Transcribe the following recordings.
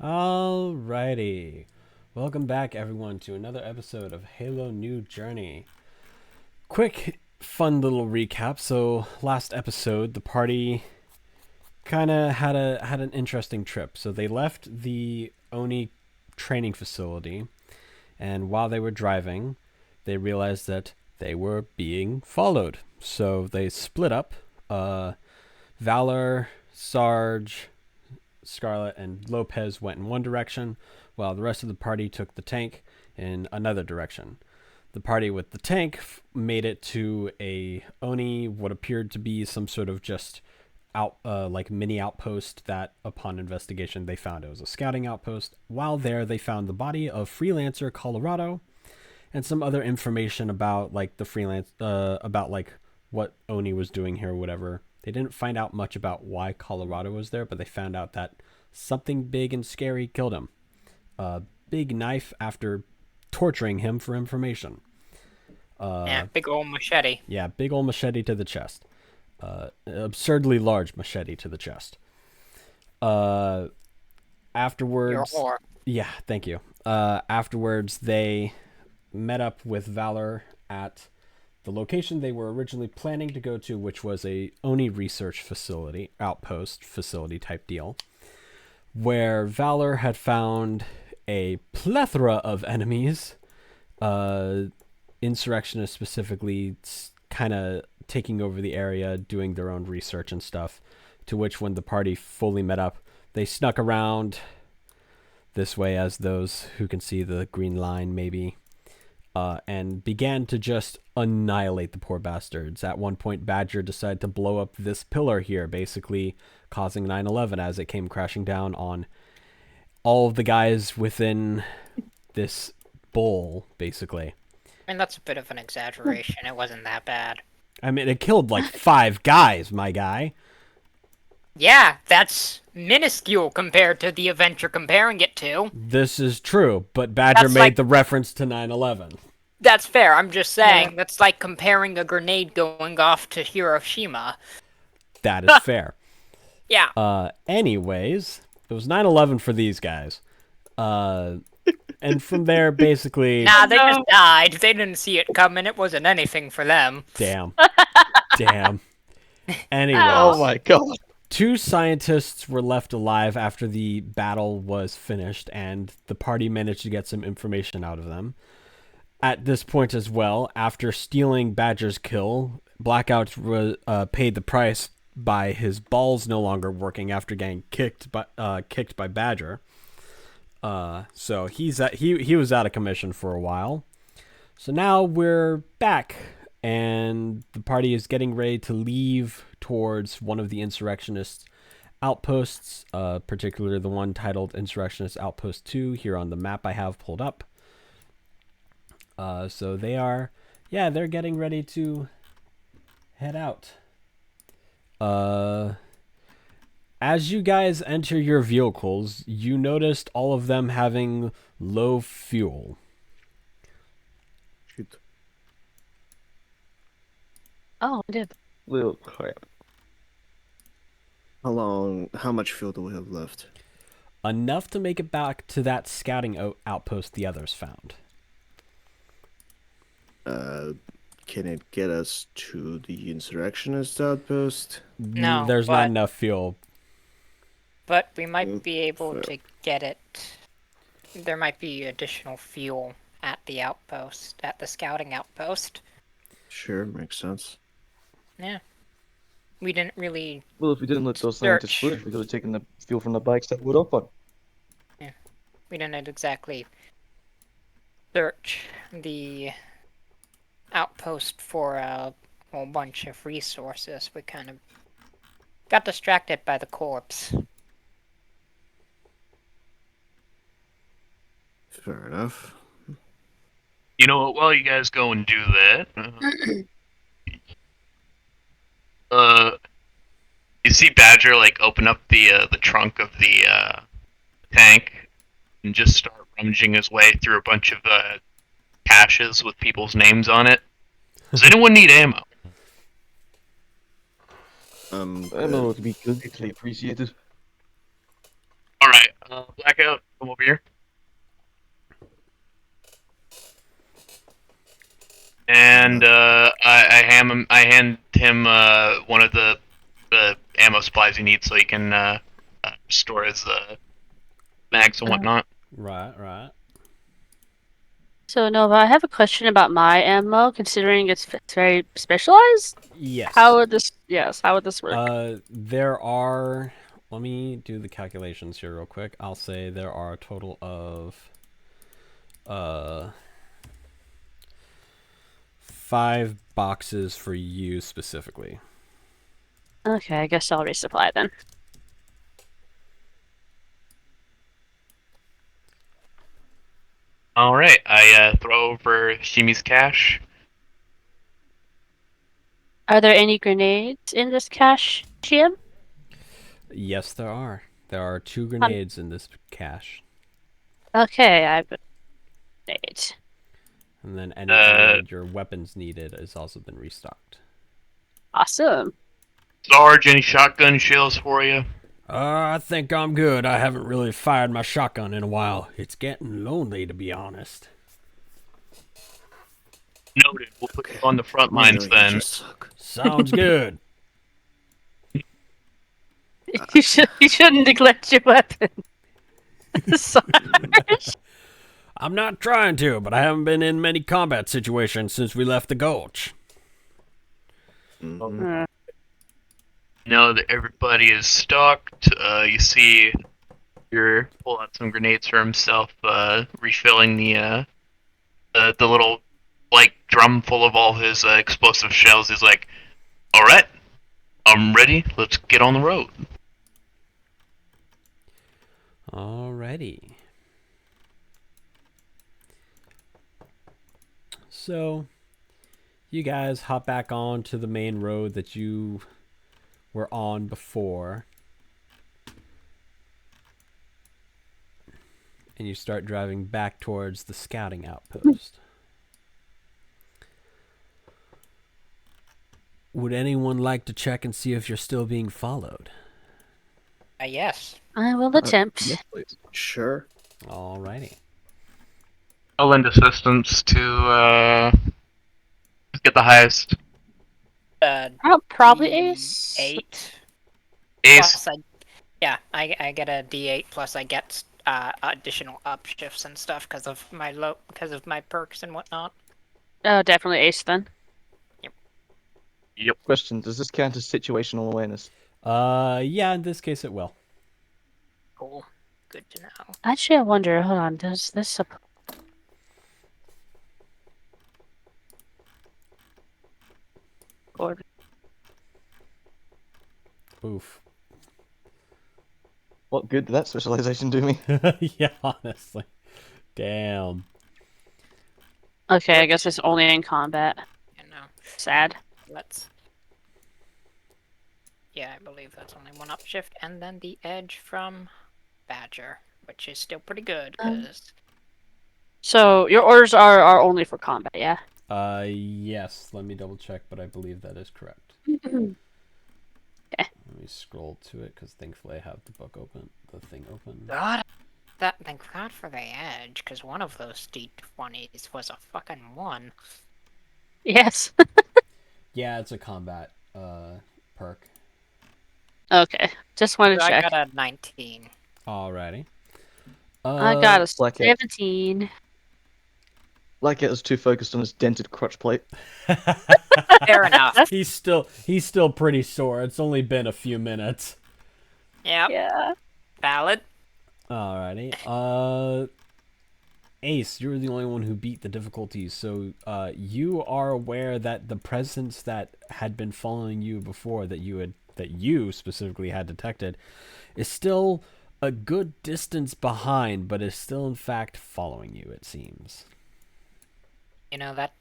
Alrighty. Welcome back, everyone, to another episode of Halo New Journey. Quick, fun little recap. So, last episode, the party kind of had an interesting trip. So, they left the Oni training facility, and while they were driving, they realized that they were being followed. So, they split up. Valor, Sarge, Scarlet, and Lopez went in one direction, while the rest of the party took the tank in another direction. The party with the tank made it to a Oni, what appeared to be some sort of just like mini outpost that, upon investigation, they found it was a scouting outpost. While there, they found the body of Freelancer Colorado and some other information about like the about like what Oni was doing here or whatever. They didn't find out much about why Colorado was there, but they found out that something big and scary killed him. A big knife after torturing him for information. Yeah, big old machete. Yeah, big old machete to the chest. Absurdly large machete to the chest. You're a Afterwards, whore. yeah, thank you. Afterwards, they met up with Valor at the location they were originally planning to go to, which was a Oni research facility, outpost facility type deal, where Valor had found a plethora of enemies, insurrectionists specifically, kind of taking over the area, doing their own research and stuff. To which, when the party fully met up, they snuck around this way, as those who can see the green line maybe, and began to just annihilate the poor bastards. At one point, Badger decided to blow up this pillar here, basically causing 9/11 as it came crashing down on all of the guys within this bowl, basically. I mean, that's a bit of an exaggeration. It wasn't that bad. I mean, it killed like 5 guys, my guy. Yeah, that's minuscule compared to the event you're comparing it to. This is true, but Badger That's made like, the reference to 9/11. that's fair. I'm just saying, that's like comparing a grenade going off to Hiroshima. That is fair. Yeah. Anyways, it was 9/11 for these guys. And from there, basically, Nah, they just died. They didn't see it coming. It wasn't anything for them. damn, damn. Anyways, Oh my god. 2 scientists were left alive after the battle was finished, and the party managed to get some information out of them. At this point as well, after stealing Badger's kill, Blackout paid the price by his balls no longer working after getting kicked by Badger. So he was out of commission for a while. So now we're back, and the party is getting ready to leave towards one of the insurrectionists' outposts, particularly the one titled Insurrectionist Outpost 2 here on the map I have pulled up. So they're getting ready to head out. As you guys enter your vehicles, you noticed all of them having low fuel. Shoot. Oh, I did. Little crap. How much fuel do we have left? Enough to make it back to that scouting outpost the others found. Can it get us to the insurrectionist outpost? No, There's not enough fuel. But we might be able Fair. to get it. There might be additional fuel at the outpost, at the scouting outpost. Sure, makes sense. Yeah. We didn't really. Well, if we didn't let those scientists Search. split, we could have taken the fuel from the bikes that would up on. We didn't exactly search the outpost for a whole bunch of resources. We kind of got distracted by the corpse. Fair enough. You know what? While you guys go and do that, you see Badger like open up the trunk of the tank and just start rummaging his way through a bunch of caches with people's names on it. Does anyone need ammo? I don't know, it would be greatly appreciated. All right. Blackout, come over here. And I hand him one of the ammo supplies he needs so he can store his mags and whatnot. Right. So Nova, I have a question about my ammo. Considering it's very specialized, Yes. how would this work? There are. Let me do the calculations here real quick. I'll say there are a total of 5 boxes for you specifically. Okay, I guess I'll resupply then. All right, I throw over Shimi's cash. Are there any grenades in this cache, Jim? Yes, there are. There are 2 grenades in this cache. Okay, I have a grenade. And then any of your weapons needed has also been restocked. Awesome. Sarge, any shotgun shells for you? I think I'm good. I haven't really fired my shotgun in a while. It's getting lonely, to be honest. Noted. We'll put you on the front lines You then. just suck. Sounds good. You shouldn't neglect your weapon. Sarge. I'm not trying to, but I haven't been in many combat situations since we left the gulch. Mhm. Know that everybody is stocked. You see, you're pull out some grenades for himself, refilling the little like drum full of all his explosive shells. He's like, "All right, I'm ready. Let's get on the road." Alrighty. So, you guys hop back on to the main road that you were on before. And you start driving back towards the scouting outpost. Would anyone like to check and see if you're still being followed? Yes. I will attempt. Yes, please. Sure. Alrighty. I'll lend assistance to get the highest Probably Ace. D8. ace. Plus, I get a D8 plus I get additional upshifts and stuff because of my perks and whatnot. Oh, definitely Ace then. Yep. Question: does this count as situational awareness? Yeah, in this case it will. Cool. Good to know. Actually, I wonder. Hold on. Does this? Oof. What good did that specialization do me? Yeah, honestly. Damn. Okay, I guess it's only in combat. You know, Sad. let's. Yeah, I believe that's only one upshift, and then the edge from Badger, which is still pretty good because So your orders are only for combat, yeah? Yes. Let me double check, but I believe that is correct. Okay. Let me scroll to it because thankfully I have the book open, the thing open. God, thank God for the edge, because one of those D20s was a fucking 1. Yes. Yeah, it's a combat perk. Okay. Just wanted to I check. got a 19. Alrighty. I got a Blackout. 17. Blackout is too focused on his dented crotch plate. Fair enough. He's still pretty sore. It's only been a few minutes. Yep. Yeah. Valid. Alrighty. Ace, you're the only one who beat the difficulties, so you are aware that the presence that had been following you before, that you specifically had detected, is still a good distance behind, but is still in fact following you, it seems. You know that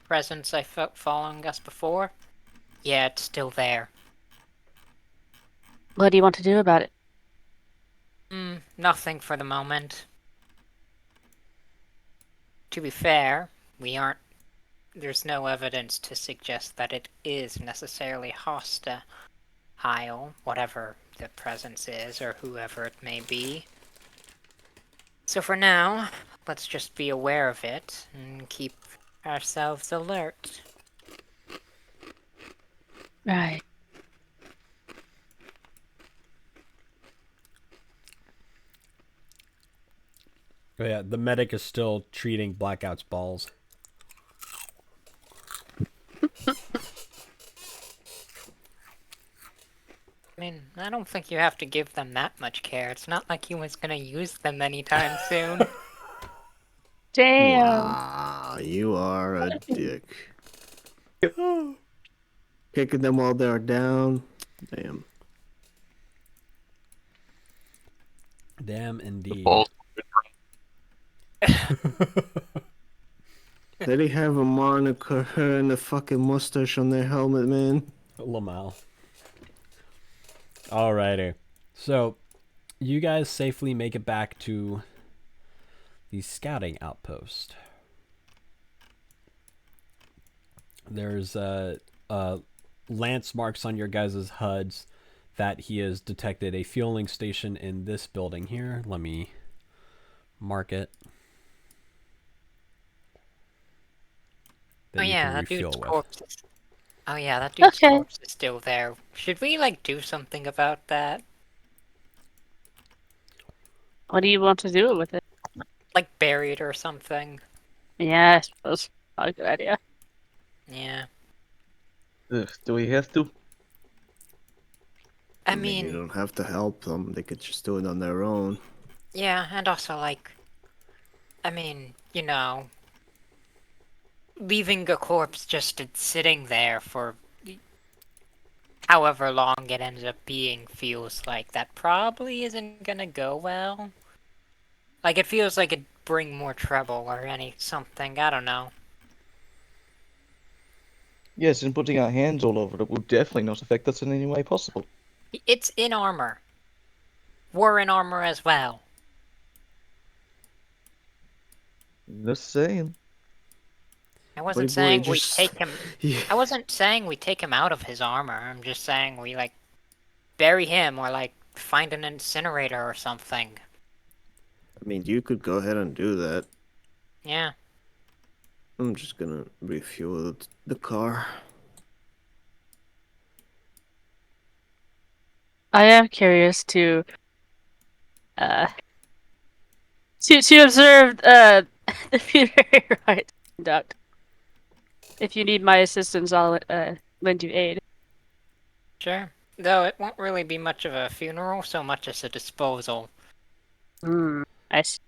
presence I felt following us before? Yeah, it's still there. What do you want to do about it? Nothing for the moment. To be fair, there's no evidence to suggest that it is necessarily hostile, whatever the presence is, or whoever it may be. So for now, let's just be aware of it and keep ourselves alert. Right. Oh, yeah, the medic is still treating Blackout's balls. I mean, I don't think you have to give them that much care. It's not like he was gonna use them anytime soon. Damn. Wow, you are a dick. Kicking them while they're down. Damn. Damn, indeed. Balls. They have a moniker and a fucking mustache on their helmet, man. Lamal. Alrighty. So, you guys safely make it back to the scouting outpost. There's lance marks on your guys' HUDs that he has detected a fueling station in this building here. Let me mark it. Oh That you yeah, can that dude's refuel with. corpse is... Oh yeah, that dude's Okay. corpse is still there. Should we, like, do something about that? What do you want to do with it? Like, bury it or something? Yeah, I suppose. Not a good idea. Yeah. Ugh, do we have to? I You mean, don't have to help them. They could just do it on their own. yeah, and also, like... I mean, you know... Leaving a corpse just sitting there for... however long it ends up being feels like that probably isn't gonna go well. Like, it feels like it'd bring more trouble or something, I don't know. Yes, and putting our hands all over it will definitely not affect us in any way possible. It's in armor. We're in armor as well. Just saying. I wasn't Buddy boy, saying we just- take him... Yeah. I wasn't saying we take him out of his armor. I'm just saying we, like, bury him or, like, find an incinerator or something. I mean, you could go ahead and do that. Yeah. I'm just gonna refuel the car. I am curious to observe the funerary rites conduct. If you need my assistance, I'll lend you aid. Sure. Though it won't really be much of a funeral so much as a disposal. I see.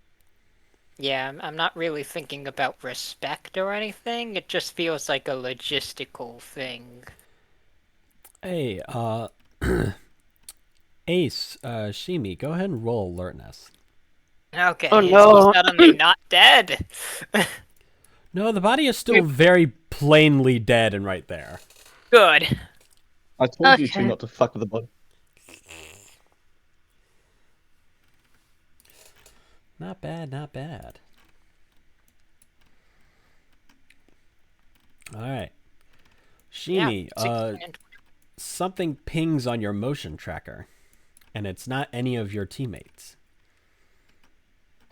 Yeah, I'm not really thinking about respect or anything. It just feels like a logistical thing. Hey, Ace, Shimi, go ahead and roll alertness. Okay, Oh, is no. he suddenly not dead? No, the body is still very plainly dead and right there. Good. I told you Okay. to not to fuck with the body. Not bad, not bad. Alright. Shimi, Yeah, 16 and something pings on your motion tracker, and it's not any of your teammates.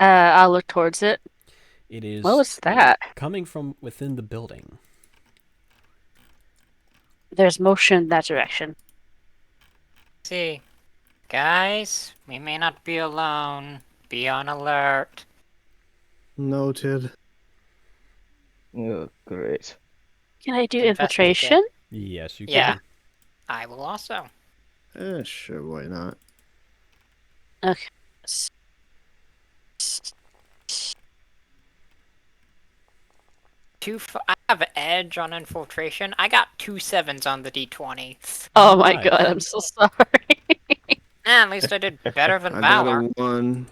I'll look towards it. It is What was that? coming from within the building. There's motion in that direction. See, guys, we may not be alone. Be on alert. Noted. Oh, great. Can I do Investigate. infiltration? Yes, you Yeah. can. I will also. Sure, why not? Okay. I have an edge on infiltration. I got 2 7s on the d20. Oh my Nice. god, I'm so sorry. At least I did better than I got Valor. a 1.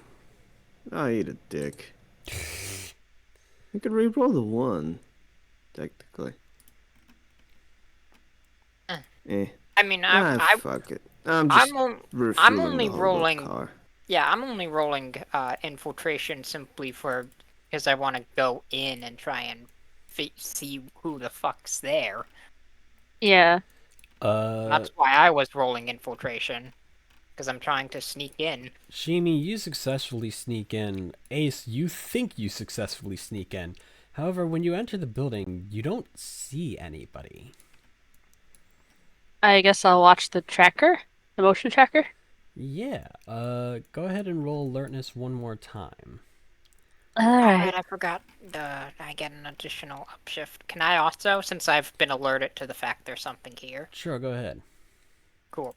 I eat a dick. You could re-roll the 1, technically. Eh. I mean, Fuck it. I'm just refueling only the whole rolling- car. Yeah, I'm only rolling infiltration simply because I want to go in and try and see who the fuck's there. Yeah. That's why I was rolling infiltration. because I'm trying to sneak in. Shimi, you successfully sneak in. Ace, you think you successfully sneak in. However, when you enter the building, you don't see anybody. I guess I'll watch the tracker, the motion tracker. Yeah, go ahead and roll alertness one more time. All Oh, right. right, I forgot. I get an additional upshift. Can I also, since I've been alerted to the fact there's something here? Sure, go ahead. Cool.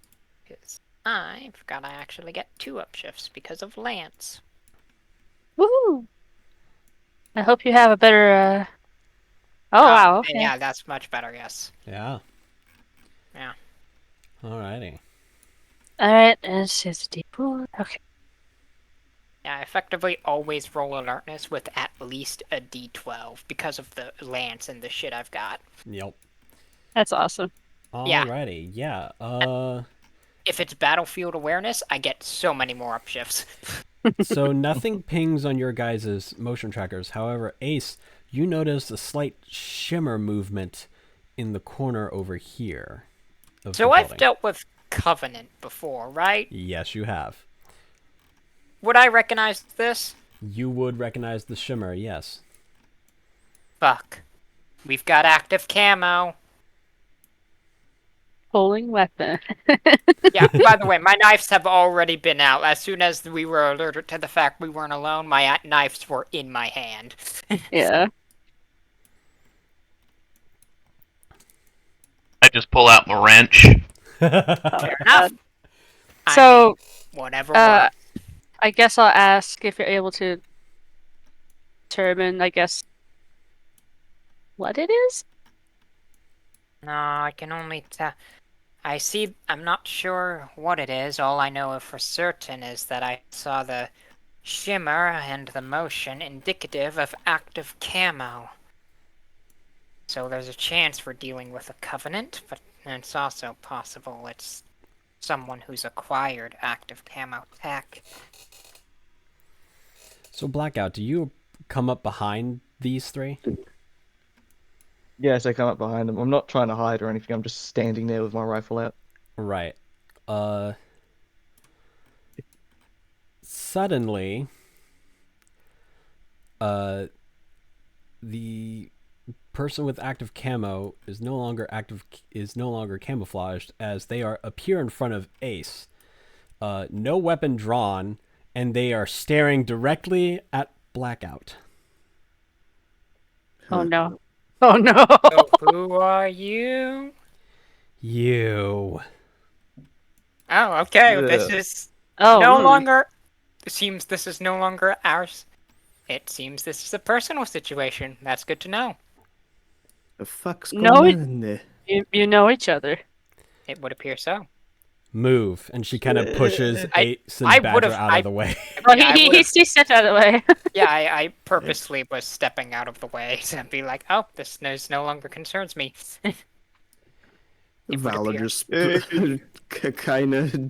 Because I forgot I actually get 2 upshifts because of Lance. Woohoo! I hope you have a better. Oh wow. Okay. Yeah, that's much better. Yes. Yeah. Yeah. Alrighty. All right. And it's just deep. Okay. Yeah, I effectively always roll alertness with at least a D12 because of the Lance and the shit I've got. Yep. That's awesome. Yeah. Alrighty, yeah. If it's battlefield awareness, I get so many more upshifts. So nothing pings on your guys' motion trackers. However, Ace, you notice a slight shimmer movement in the corner over here of So the I've building. dealt with Covenant before, right? Yes, you have. Would I recognize this? You would recognize the shimmer, yes. Fuck. We've got active camo. Pulling weapon. Yeah, by the way, my knives have already been out. As soon as we were alerted to the fact we weren't alone, my knives were in my hand. Yeah. I just pull out my wrench. Fair enough. So, Whatever uh, works. I guess I'll ask if you're able to determine, I guess, what it is? No, I can only tell. I'm not sure what it is. All I know for certain is that I saw the shimmer and the motion indicative of active camo. So there's a chance we're dealing with a covenant, but it's also possible it's someone who's acquired active camo tech. So Blackout, do you come up behind these three? Yes, I come up behind them. I'm not trying to hide or anything. I'm just standing there with my rifle out. Right. Suddenly, the person with active camo is no longer camouflaged as they appear in front of Ace. No weapon drawn, and they are staring directly at Blackout. Oh no. Oh no. So who are you? You. Oh, okay. Yeah. This is Oh. no longer. It seems this is no longer ours. It seems this is a personal situation. That's good to know. The fuck's No, going it- on there? You know each other. It would appear so. Move. And she kind of pushes Ace and I Badger would've- out of the way. Oh, Yeah, I he would've- stepped out of the way. Yeah, I purposely was stepping out of the way to be like, oh, this no longer concerns me. It would Valor appear. just kind of On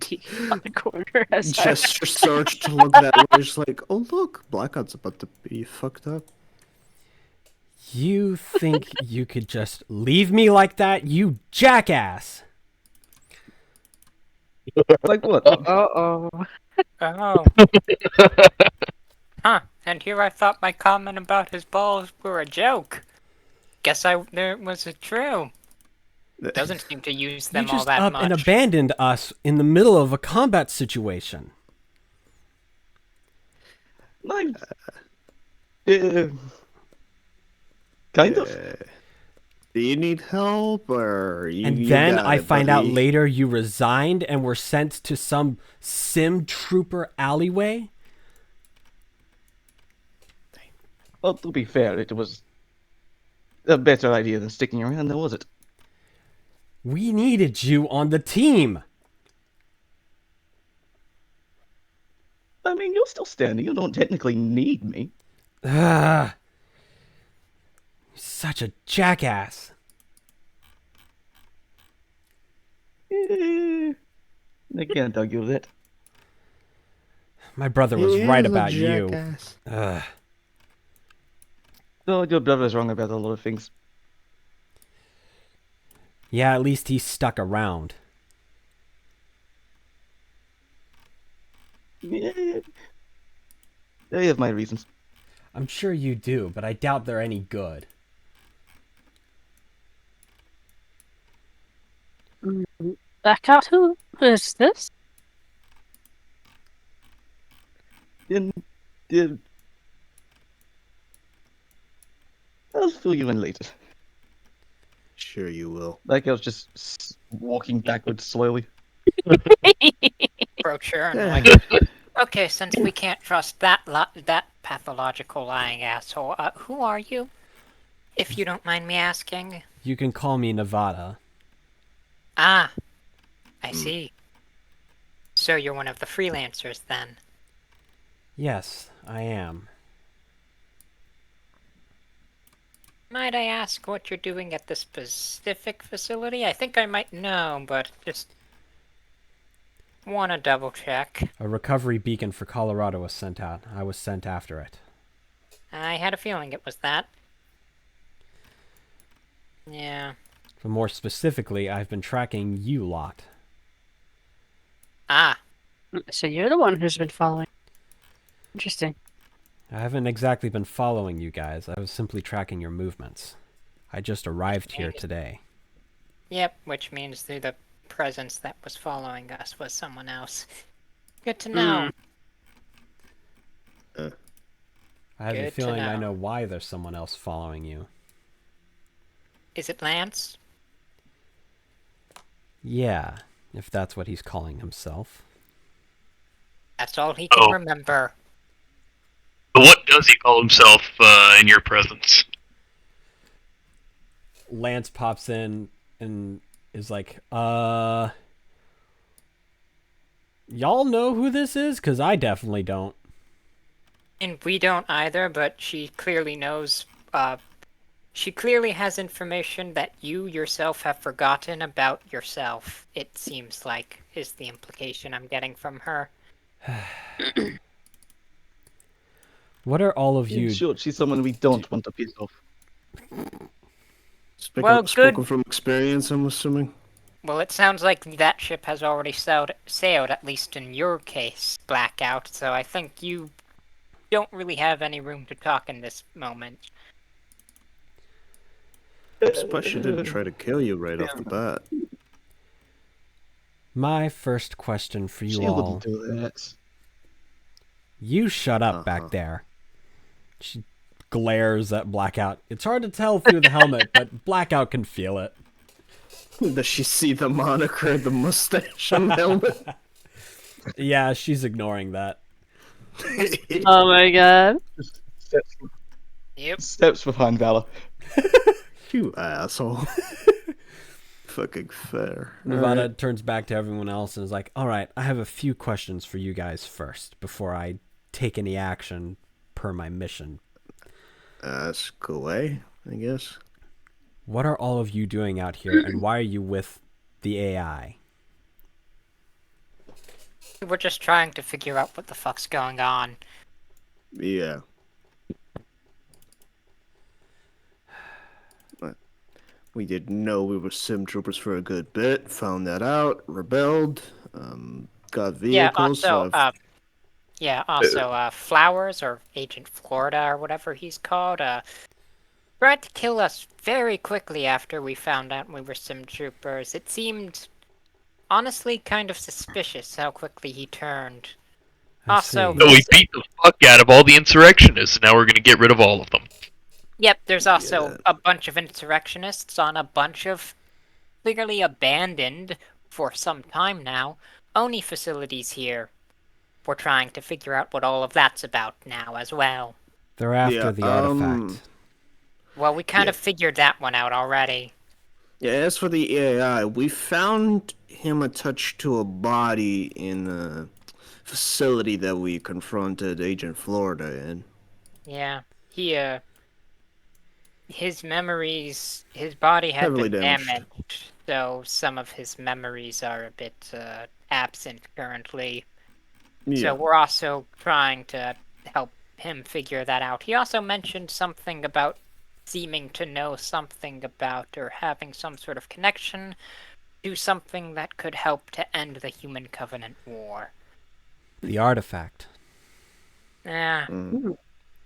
the corner. As I- gesture search to look that way. Just like, oh look, Blackout's about to be fucked up. You think you could just leave me like that, you jackass? Like what? Uh-oh. Oh. Huh. And here I thought my comment about his balls were a joke. Guess there was a true. Doesn't seem to use You them all just that up much. and abandoned us in the middle of a combat situation. Like, kind of. Do you need help, or you? And you then got I it, find out buddy? later you resigned and were sent to some sim trooper alleyway? Well, to be fair, it was a better idea than sticking around, there was it? We needed you on the team. I mean, you're still standing. You don't technically need me. Ugh. Such a jackass. I can't argue with it. My brother was He right is a about you. jackass. Ugh. No, your brother's wrong about a lot of things. Yeah, at least he stuck around. Yeah, I have my reasons. I'm sure you do, but I doubt they're any good. Back out. Who is this? Then, then I'll fill you in later. Sure you will. Like I was just walking backwards slowly. Approach her and Eh, like, okay, since we can't trust that that pathological lying asshole, who are you? If you don't mind me asking. You can call me Nevada. Ah, I see. So you're one of the freelancers then. Yes, I am. Might I ask what you're doing at this specific facility? I think I might know, but just want to double check. A recovery beacon for Colorado was sent out. I was sent after it. I had a feeling it was that. Yeah. But more specifically, I've been tracking you lot. Ah, So you're the one who's been following. Interesting. I haven't exactly been following you guys. I was simply tracking your movements. I just arrived here today. yep, which means through the presence that was following us was someone else. Good to know. I have a Good to feeling I know. know why there's someone else following you. Is it Lance? Yeah, if that's what he's calling himself. That's all he can Oh. remember. But what does he call himself in your presence? Lance pops in and is like, y'all know who this is? 'Cause I definitely don't. And we don't either, but she clearly knows, she clearly has information that you yourself have forgotten about yourself, it seems like, is the implication I'm getting from her. What are all of In you... short, she's someone we don't want to piss off. Well, Spoken good. from experience, I'm assuming. Well, it sounds like that ship has already sailed, at least in your case, Blackout, so I think you don't really have any room to talk in this moment. I'm surprised she didn't try to kill you right off the bat. My first question for you She all... wouldn't do that. You shut up Uh-huh. back there. She glares at Blackout. It's hard to tell through the helmet, but Blackout can feel it. Does she see the moniker, the mustache on the helmet? Yeah, she's ignoring that. Oh my god. Just Yep. steps behind Valor. You asshole. Fucking fair. Nevada Alright. turns back to everyone else and is like, alright, I have a few questions for you guys first, before I take any action per my mission. Ask away, I guess. What are all of you doing out here, and why are you with the AI? We're just trying to figure out what the fuck's going on. Yeah. We didn't know we were sim troopers for a good bit. Found that out. Rebelled. Got vehicles. Flowers, or Agent Florida, or whatever he's called, tried to kill us very quickly after we found out we were sim troopers. It seemed, honestly, kind of suspicious how quickly he turned. I Also, see. So we beat the fuck out of all the insurrectionists, and now we're gonna get rid of all of them. Yep, there's also Yeah. a bunch of insurrectionists on a bunch of clearly abandoned, for some time now, Oni facilities here. We're trying to figure out what all of that's about now as well. They're after Yeah, the artifact. Well, we kind Yeah. of figured that one out already. Yeah, as for the AI, we found him attached to a body in a facility that we confronted Agent Florida in. Yeah, his memories, his body had Heavily been damaged. damaged, so some of his memories are a bit absent currently. Yeah. So we're also trying to help him figure that out. He also mentioned something about seeming to know something about, or having some sort of connection to something that could help to end the Human Covenant War. The artifact. Ah, Keeps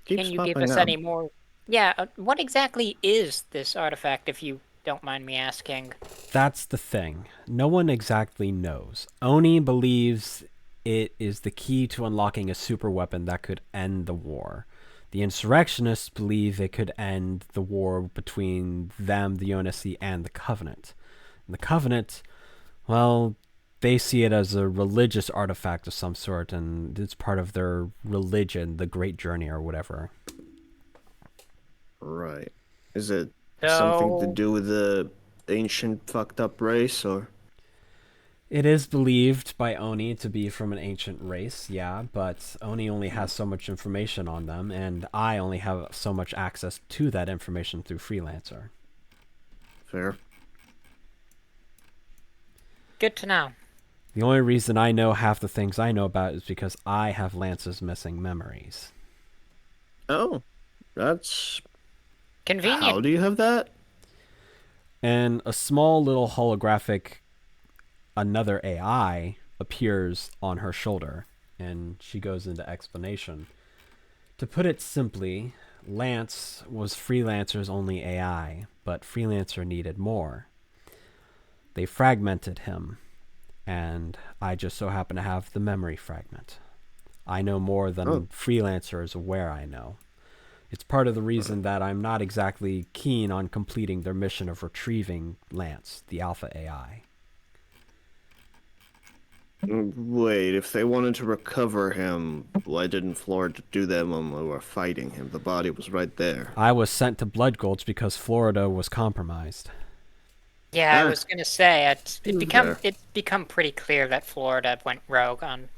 can you give popping us up. any more? Yeah, what exactly is this artifact, if you don't mind me asking? That's the thing. No one exactly knows. Oni believes it is the key to unlocking a super weapon that could end the war. The insurrectionists believe it could end the war between them, the UNSC, and the Covenant. And the Covenant, well, they see it as a religious artifact of some sort, and it's part of their religion, the Great Journey or whatever. Right. Is it something to do with the ancient fucked up race, or? It is believed by Oni to be from an ancient race, yeah, but Oni only has so much information on them, and I only have so much access to that information through Freelancer. Fair. Good to know. The only reason I know half the things I know about is because I have Lance's missing memories. Oh, that's... Convenient. How do you have that? And a small little holographic, another AI, appears on her shoulder, and she goes into explanation. To put it simply, Lance was Freelancer's only AI, but Freelancer needed more. They fragmented him, and I just so happen to have the memory fragment. I know more than Freelancer is aware I know. It's part of the reason that I'm not exactly keen on completing their mission of retrieving Lance, the Alpha AI. Wait, if they wanted to recover him, why didn't Florida do that when we were fighting him? The body was right there. I was sent to Blood Gulch because Florida was compromised. Yeah, I Ah. was gonna say it's Fair. become pretty clear that Florida went rogue on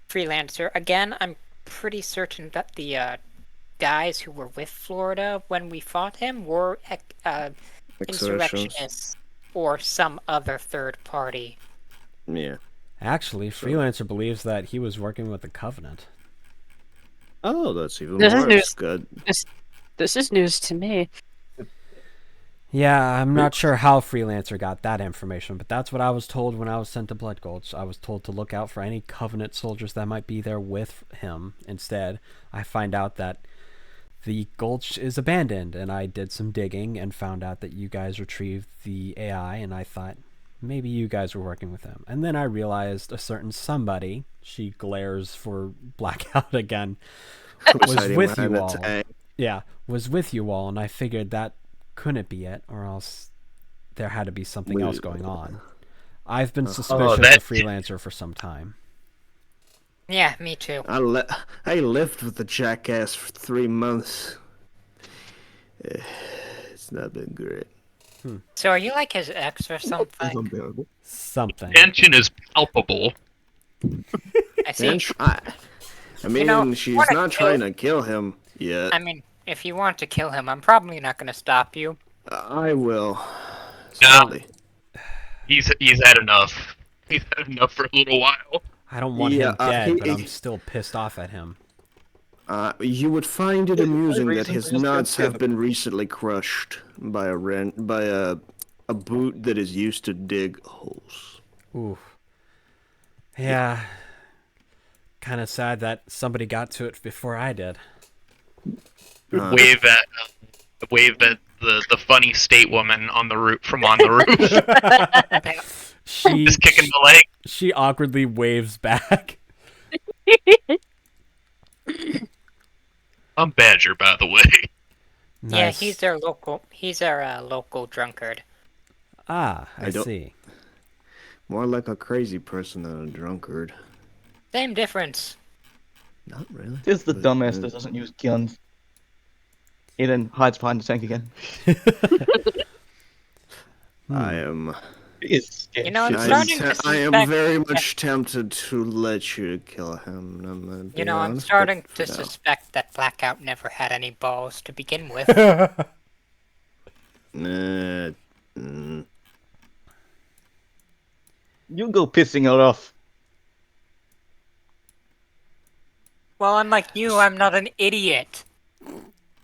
Freelancer. Again, I'm pretty certain that the guys who were with Florida when we fought him were insurrectionists or some other third party. Yeah. Actually, Freelancer believes that he was working with the Covenant. Oh, that's even This is worse. news. Good. This is news to me. Yeah, I'm not sure how Freelancer got that information, but that's what I was told when I was sent to Blood Gulch. I was told to look out for any Covenant soldiers that might be there with him. Instead, I find out that the Gulch is abandoned, and I did some digging and found out that you guys retrieved the AI, and I thought maybe you guys were working with him. And then I realized a certain somebody, she glares for Blackout again, was hiding with behind you the all. tank. Yeah, was with you all, and I figured that couldn't be it, or else there had to be something else going on. I've been suspicious that- of Freelancer for some time. Yeah, me too. I lived with the jackass for 3 months. It's not been great. So are you like his ex or It's something? unbearable. Something. Tension is palpable. I see. I mean, know, she's what a not trying to kill him yet. I mean, if you want to kill him, I'm probably not gonna stop you. I will. No. Sadly. He's had enough. He's had enough for a little while. I don't want Yeah, him dead, but he- I'm still pissed off at him. You would find it amusing that reason his to just nuts kill have him. been recently crushed by a boot that is used to dig holes. Oof. Yeah. Kind of sad that somebody got to it before I did. Wave at the funny state woman on the roof from on the roof. She Just kicking the leg. she awkwardly waves back. I'm Badger, by the way. Yeah, Nice. he's our local drunkard. Ah, I I don't- see. More like a crazy person than a drunkard. Same difference. Not really. Here's the but, dumbass that doesn't use guns. He then hides behind the tank again. I am. He is scared. You know, I'm I am, starting to I am suspect. very much tempted to let you kill him. I'm You know, I'm honest, starting but to for now. suspect that Blackout never had any balls to begin with. You go pissing it off. Well, unlike you, I'm not an idiot.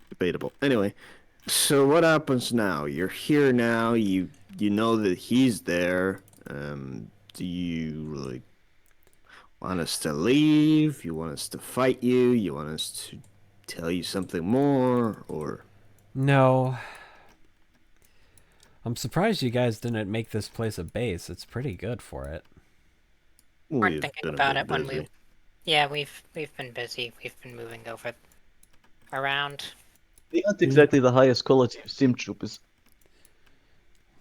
Debatable. Anyway, so what happens now? You're here now. You know that he's there. Do you like want us to leave? You want us to fight you? You want us to tell you something more? Or No. I'm surprised you guys didn't make this place a base. It's pretty good for it. Weren't we've thinking been a about bit it when busy. we. Yeah, we've been busy. We've been moving over around. They aren't exactly the highest quality of sim troopers.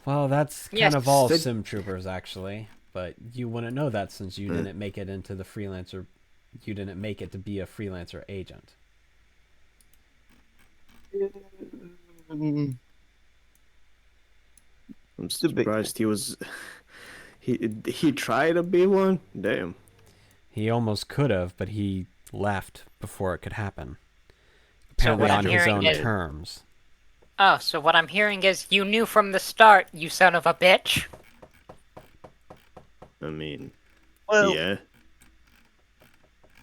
Well, that's Yes. kind of all They- sim troopers, actually. But you wouldn't know that since you didn't make it into the freelancer. You didn't make it to be a freelancer agent. Mm, I'm a big surprised he was. He tried to be one. Damn. He almost could have, but he left before it could happen. So Apparently what I'm on his hearing own is. terms. Oh, so what I'm hearing is you knew from the start, you son of a bitch. I mean, Well, yeah.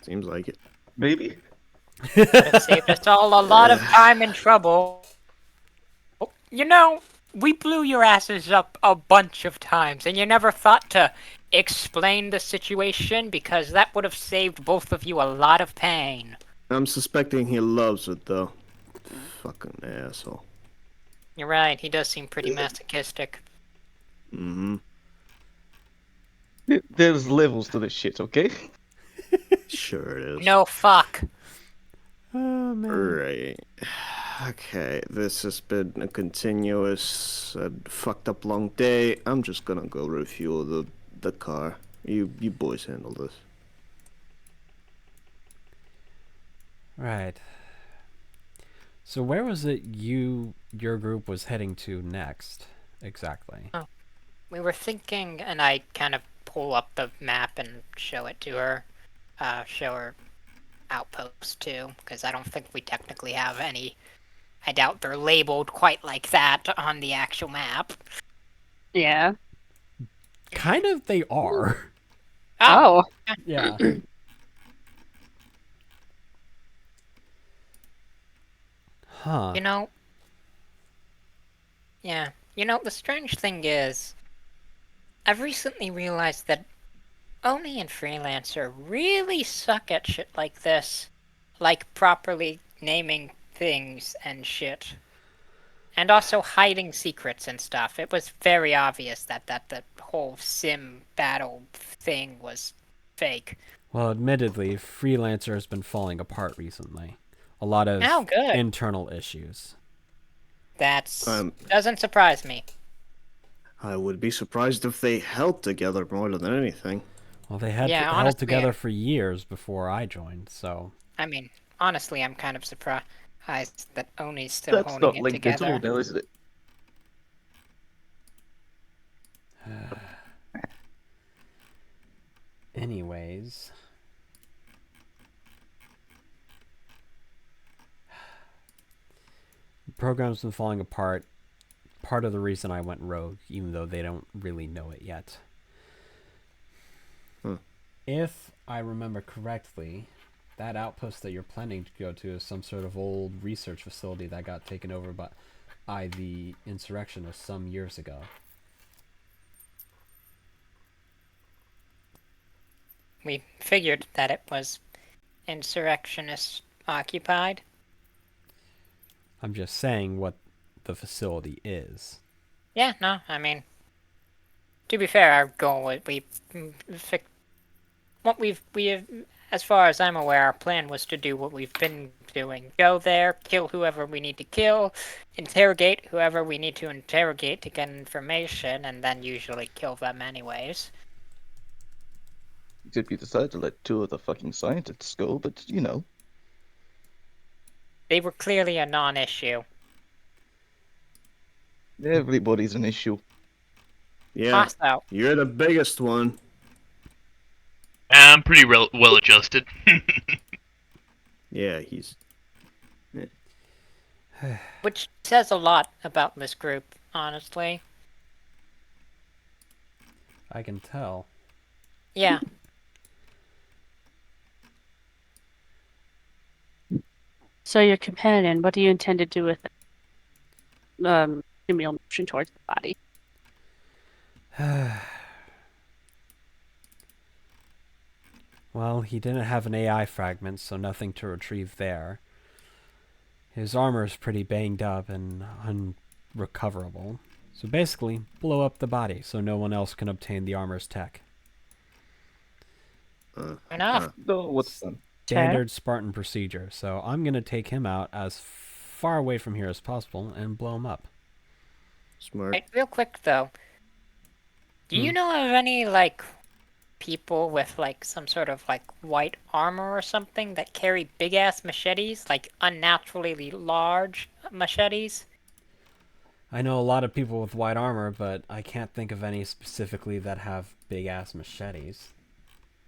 Seems like it. maybe. Would have saved us all a lot of time and trouble. You know, we blew your asses up a bunch of times, and you never thought to explain the situation because that would have saved both of you a lot of pain. I'm suspecting he loves it though. Fucking asshole. You're right, he does seem pretty masochistic. Mm-hmm. There's levels to this shit, okay? Sure it is. No fuck. Oh, man. Right. Okay, this has been a continuous, fucked up long day. I'm just gonna go refuel the car. You boys handle this. Right. So where was it your group was heading to next, exactly? We were thinking, and I kind of pull up the map and show it to her. Show her outposts too, because I don't think we technically have any. I doubt they're labeled quite like that on the actual map. Yeah. Kind of they are. Oh. Yeah. Huh. You know. Yeah. You know, the strange thing is, I've recently realized that Oni and Freelancer really suck at shit like this. Like properly naming things and shit. And also hiding secrets and stuff. It was very obvious that the whole sim battle thing was fake. Well, admittedly, Freelancer has been falling apart recently. A lot of Oh, good. internal issues. That's Um, doesn't surprise me. I would be surprised if they held together more than anything. Well, they had Yeah, held honestly, together for years before I joined, so... I mean, honestly, I'm kind of surprised that Oni's still That's holding not it linked at all together. now, is it? Anyways... The program's been falling apart. Part of the reason I went rogue, even though they don't really know it yet. If I remember correctly, that outpost that you're planning to go to is some sort of old research facility that got taken over by the Insurrection some years ago. We figured that it was insurrectionist occupied. I'm just saying what the facility is. Yeah, no, I mean, to be fair, our goal was as far as I'm aware, our plan was to do what we've been doing: go there, kill whoever we need to kill, interrogate whoever we need to interrogate to get information, and then usually kill them anyways. Except you decided to let two of the fucking scientists go, but you know. They were clearly a non-issue. Everybody's an issue. Yeah, Toss out. you're the biggest one. I'm pretty well adjusted. Yeah, he's. Which says a lot about this group, honestly. I can tell. Yeah. So your companion, what do you intend to do with it? Immune motion towards the body. Well, he didn't have an AI fragment, so nothing to retrieve there. His armor is pretty banged up and unrecoverable. So basically, blow up the body so no one else can obtain the armor's tech. Enough. No, what's done? Standard Spartan procedure. So I'm going to take him out as far away from here as possible and blow him up. Smart. Wait, real quick though. Do you know of any like people with like some sort of like white armor or something that carry big ass machetes, like unnaturally large machetes? I know a lot of people with white armor, but I can't think of any specifically that have big ass machetes.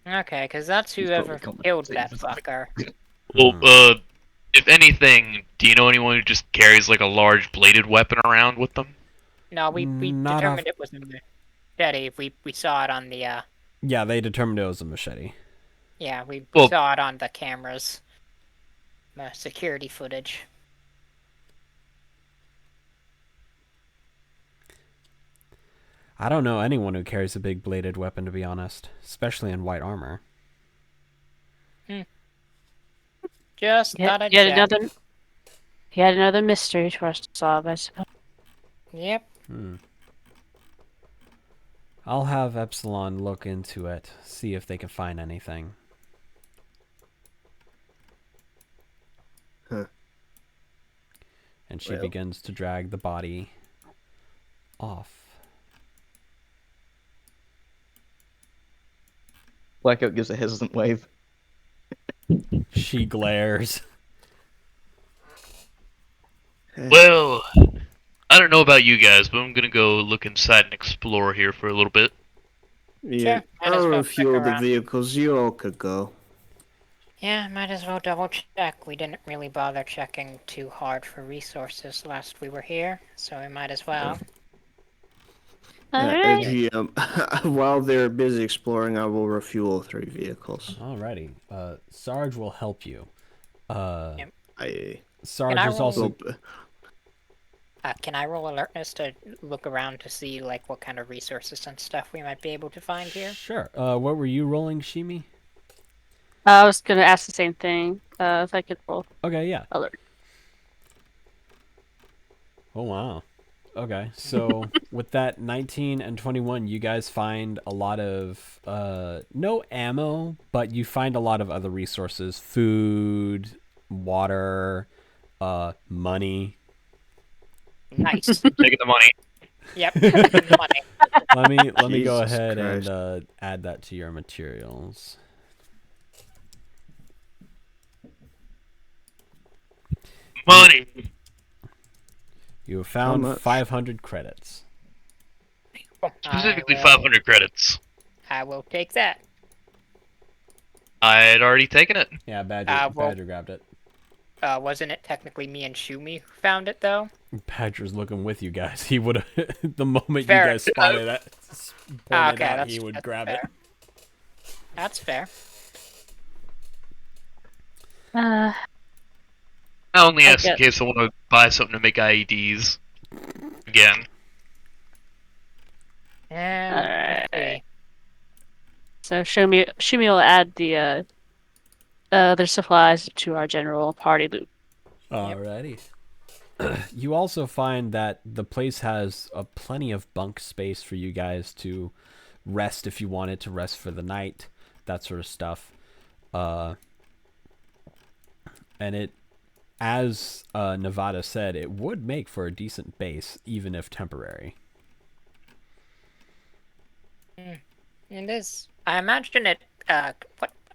Okay, because that's He's whoever probably killed that compensating. fucker. Well, if anything, do you know anyone who just carries like a large bladed weapon around with them? No, we Not determined it was a machete. We saw it on the Yeah, they determined it was a machete. yeah, we Well- saw it on the cameras, security footage. I don't know anyone who carries a big bladed weapon, to be honest, especially in white armor. Just thought I'd Yet check. another. Yet another mystery for us to solve, I suppose. Yep. I'll have Epsilon look into it, see if they can find anything. Huh. And she Well. begins to drag the body off. Blackout gives a hesitant wave. She glares. Well, I don't know about you guys, but I'm gonna go look inside and explore here for a little bit. Yeah, Sure, might as I'll well refuel check the around. vehicles. You all could go. Yeah, might as well double check. We didn't really bother checking too hard for resources last we were here, so we might as well. Alright. While they're busy exploring, I will refuel 3 vehicles. Alrighty. Sarge will help you. Sarge Can I is roll- also... Can I roll alertness to look around to see like what kind of resources and stuff we might be able to find here? Sure. What were you rolling, Shimi? I was gonna ask the same thing. If I could roll Okay, yeah. alert. Oh, wow. Okay, so with that 19 and 21, you guys find a lot of, no ammo, but you find a lot of other resources. Food, water, money. Nice. Taking the money. Yep. Money. Let me go Jesus ahead Christ. and add that to your materials. Money. You have found much? 500 credits. Specifically I will- 500 credits. I will take that. I had already taken it. Yeah, Badger, well- Badger grabbed it. Wasn't it technically me and Shumi who found it though? Badger's looking with you guys. He would have, the moment Fair. you guys spotted it, pointed Okay, out, that's he would that's grab fair. it. That's fair. Uh, I only asked in guess- case I want to buy something to make IEDs. Again. Yeah. let's see. so Shumi will add the other supplies to our general party loot. Alrighty. You also find that the place has plenty of bunk space for you guys to rest if you wanted to rest for the night, that sort of stuff. And it, as Nevada said, it would make for a decent base, even if temporary. It is. I imagine it.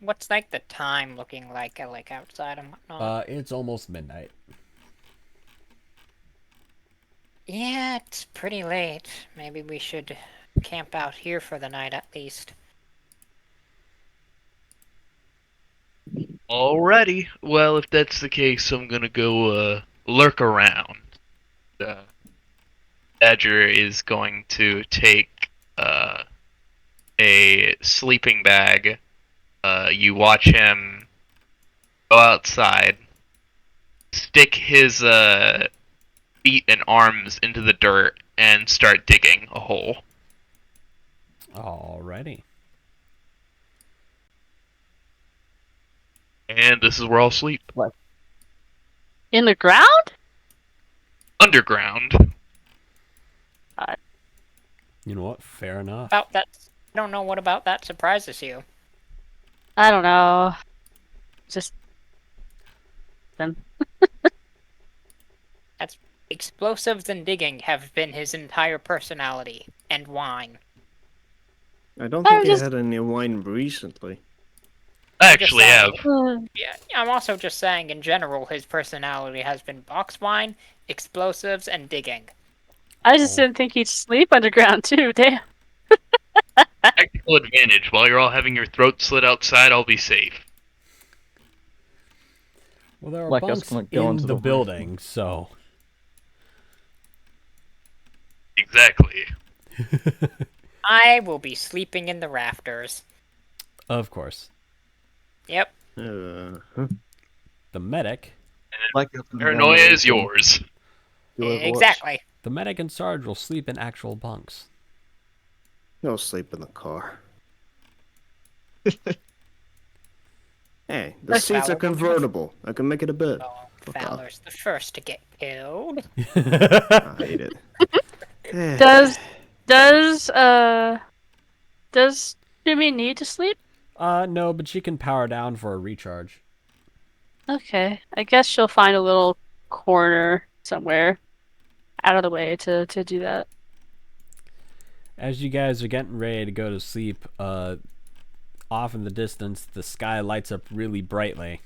What's like the time looking like outside and whatnot? It's almost midnight. Yeah, it's pretty late. Maybe we should camp out here for the night at least. Alrighty. Well, if that's the case, I'm gonna go lurk around. Badger is going to take a sleeping bag. You watch him go outside, stick his feet and arms into the dirt, and start digging a hole. Alrighty. And this is where I'll sleep. In the ground? Underground. You know what? Fair enough. About that, I don't know what about that surprises you. I don't know. Just them. Explosives and digging have been his entire personality, and wine. I don't I think was you just- had any wine recently. I I'm just actually have. saying- Yeah, I'm also just saying in general his personality has been box wine, explosives, and digging. I just Oh. didn't think he'd sleep underground too. Damn. Tactical advantage. While you're all having your throat slit outside, I'll be safe. Well, there are Like us bunks gonna go in onto the the roof. building, so Exactly. I will be sleeping in the rafters. of course, Yep. Huh? the medic, Like us on the Paranoia roof is and yours. do Overwatch. Exactly. the medic and Sarge will sleep in actual bunks. Go sleep in the car. Hey, the That's seats are valid. convertible. I can make it a bed. Oh, Fuck off. Fowler's the first to get killed. I hate it. Eh, Does Jimmy need to sleep? No, but she can power down for a recharge. Okay, I guess she'll find a little corner somewhere out of the way to do that. As you guys are getting ready to go to sleep, off in the distance, the sky lights up really brightly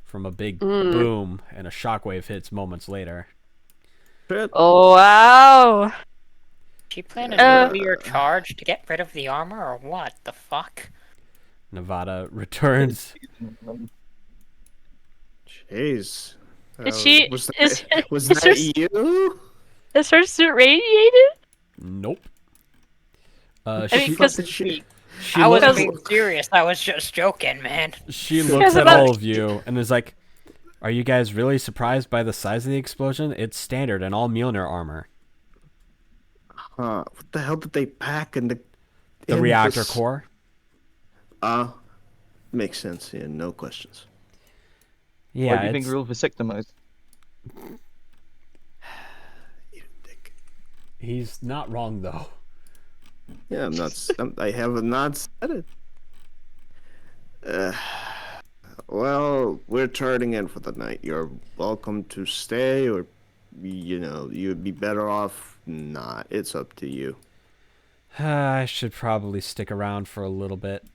from a big boom, and a shockwave hits moments later. shit. Oh wow! She planning Uh, a nuclear charge to get rid of the armor, or what? The fuck? Nevada returns. Jeez. Is she? Was Is, that, was is, that her, you? is her suit radiated? Nope. I mean, She, because she I wasn't looks, being serious. I was just joking, man. she Because looks at about- all of you and is like, "Are you guys really surprised by the size of the explosion? It's standard in all Mjolnir armor. Huh? What the hell did they pack in the The in reactor this- core." Makes sense. Yeah, no questions. Yeah, Why do you think it's- real vasectomies? You dick. he's not wrong though. Yeah, I'm not. I have not said it. Well, we're turning in for the night. You're welcome to stay, or you'd be better off not. It's up to you. I should probably stick around for a little bit.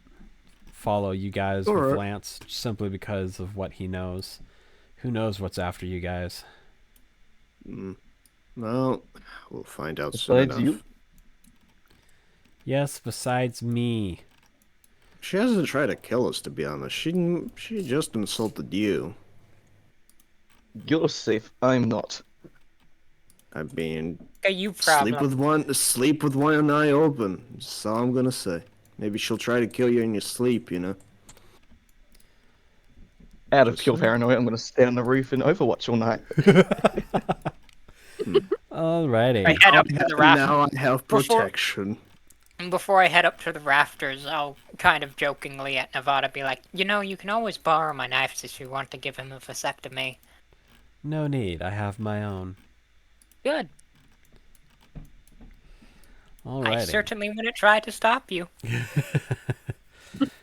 Follow you guys with Alright. Lance simply because of what he knows. Who knows what's after you guys? Well, we'll find out soon Besides enough. you? Yes, besides me. She hasn't tried to kill us, to be honest. She just insulted you. You're safe. I'm not. I mean, Okay, you problem. sleep with one eye open. That's all I'm gonna say. Maybe she'll try to kill you in your sleep. Out of pure paranoia, I'm gonna stay on the roof and Overwatch all night. Alrighty. I head up to the rafters. Now I have Before- protection. Before I head up to the rafters, I'll kind of jokingly at Nevada be like, you can always borrow my knives if you want to give him a vasectomy. No need. I have my own. Good. I Alrighty. certainly wouldn't try to stop you.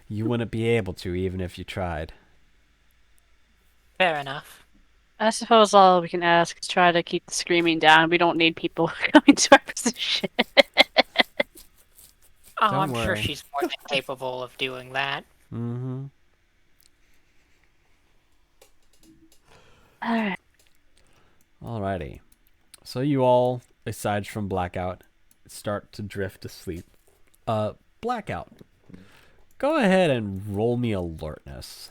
You wouldn't be able to even if you tried. Fair enough. I suppose all we can ask is try to keep the screaming down. We don't need people coming to our position. Oh, Don't I'm sure worry. she's more than capable of doing that. Mm-hmm. Alright. Alrighty. So you all, aside from Blackout, start to drift to sleep. Blackout. Go ahead and roll me alertness.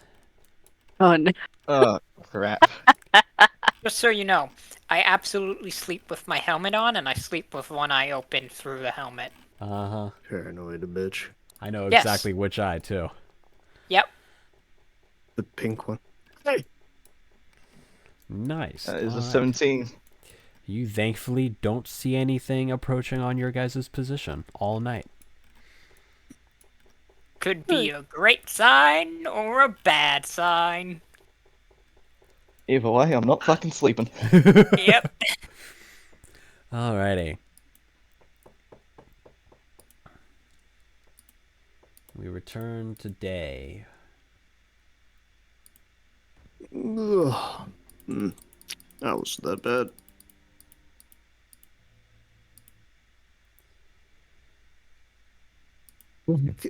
Oh no. Oh, crap. Just so you know, I absolutely sleep with my helmet on, and I sleep with one eye open through the helmet. Uh-huh. Paranoid bitch. I know Yes. exactly which eye, too. Yep. The pink one. Hey. Nice. That is a Alright. 17. You thankfully don't see anything approaching on your guys' position all night. Could be a great sign or a bad sign. Either way, I'm not fucking sleeping. Yep. Alrighty. We return to day. Ugh. That was that bad.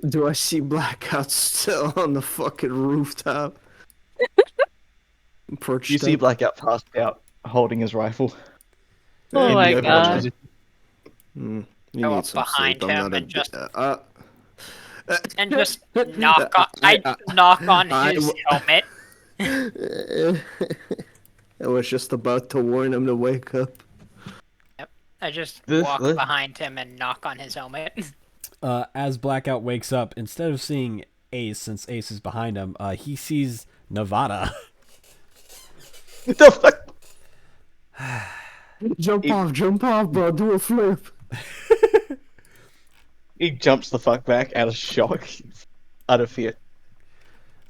Do I see Blackout still on the fucking rooftop? Perched You see up? Blackout passed out, holding his rifle. Oh In my the Overwatch God. position. You Go need up some behind sleep. I'm him not and just a. and just knock on. Knock on his helmet. I was just about to warn him to wake up. I just This- walk this- behind him and knock on his helmet. As Blackout wakes up, instead of seeing Ace, since Ace is behind him, he sees Nevada. What the fuck? Jump off, bro. Do a flip. He jumps the fuck back out of shock. Out of fear.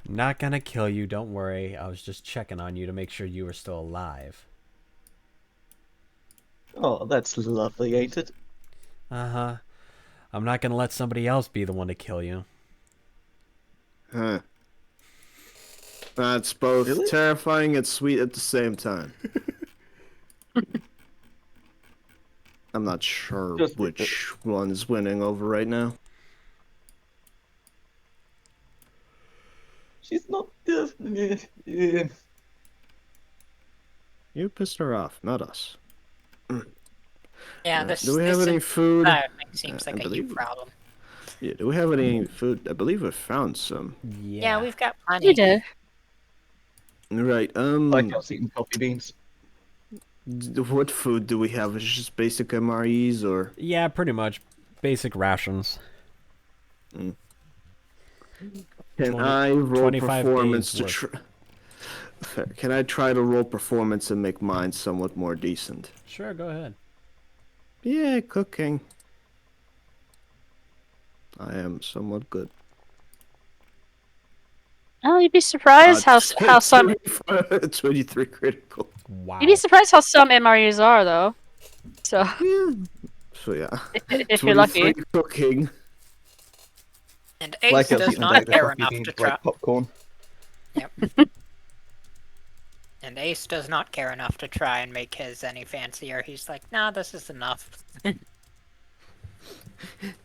Not gonna kill you, don't worry. I was just checking on you to make sure you were still alive. Oh, that's lovely, ain't it? Uh-huh. I'm not gonna let somebody else be the one to kill you. Huh. That's both Really? terrifying and sweet at the same time. I'm not sure Just- which one's winning over right now. She's not. You pissed her off, not us. Yeah, this. Do we this have any food? entire thing seems I like a you believe- problem. Yeah, do we have any food? I believe I found some. Yeah, we've got plenty. You did. Right, Blackout's eating coffee beans. what food do we have? Is it just basic MREs or? Yeah, pretty much. Basic rations. Can 20 I roll 25 performance days to Can I try to roll performance and make mine somewhat more decent? Sure, go ahead. Yeah, cooking. I am somewhat good. Oh, you'd be surprised how some 23 critical. Wow. you'd be surprised how some MRUs are though. So Yeah. So yeah. if you're lucky. 23 cooking. And Ace Blackout's does eating a not bag of care coffee enough beans to try. like popcorn. And Ace does not care enough to try and make his any fancier. He's like, nah, this is enough.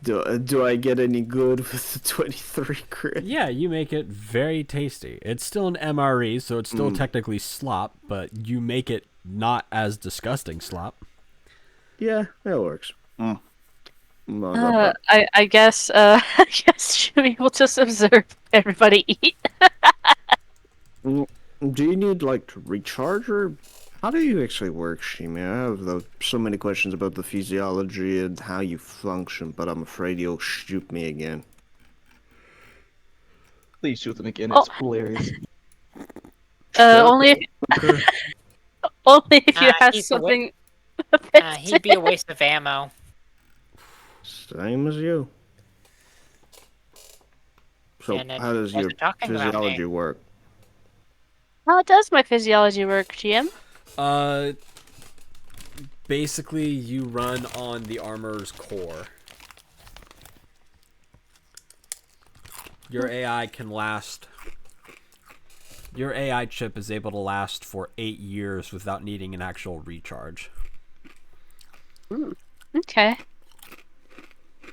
Do I get any good with the 23 crit? Yeah, you make it very tasty. It's still an MRE, so it's still technically slop, but you make it not as disgusting slop. Yeah, that works. No, I guess I guess we'll just observe everybody eat. Do you need like to recharge or how do you actually work, Shimi? I have so many questions about the physiology and how you function, but I'm afraid you'll shoot me again. Please shoot them again. Oh. It's hilarious. Only if, only if you have he's a something. He'd be a waste of ammo. Same as you. So And then how does there's your a talking around physiology me. work? How does my physiology work, GM? Basically, you run on the armor's core. Your AI can last. Your AI chip is able to last for 8 years without needing an actual recharge. Okay.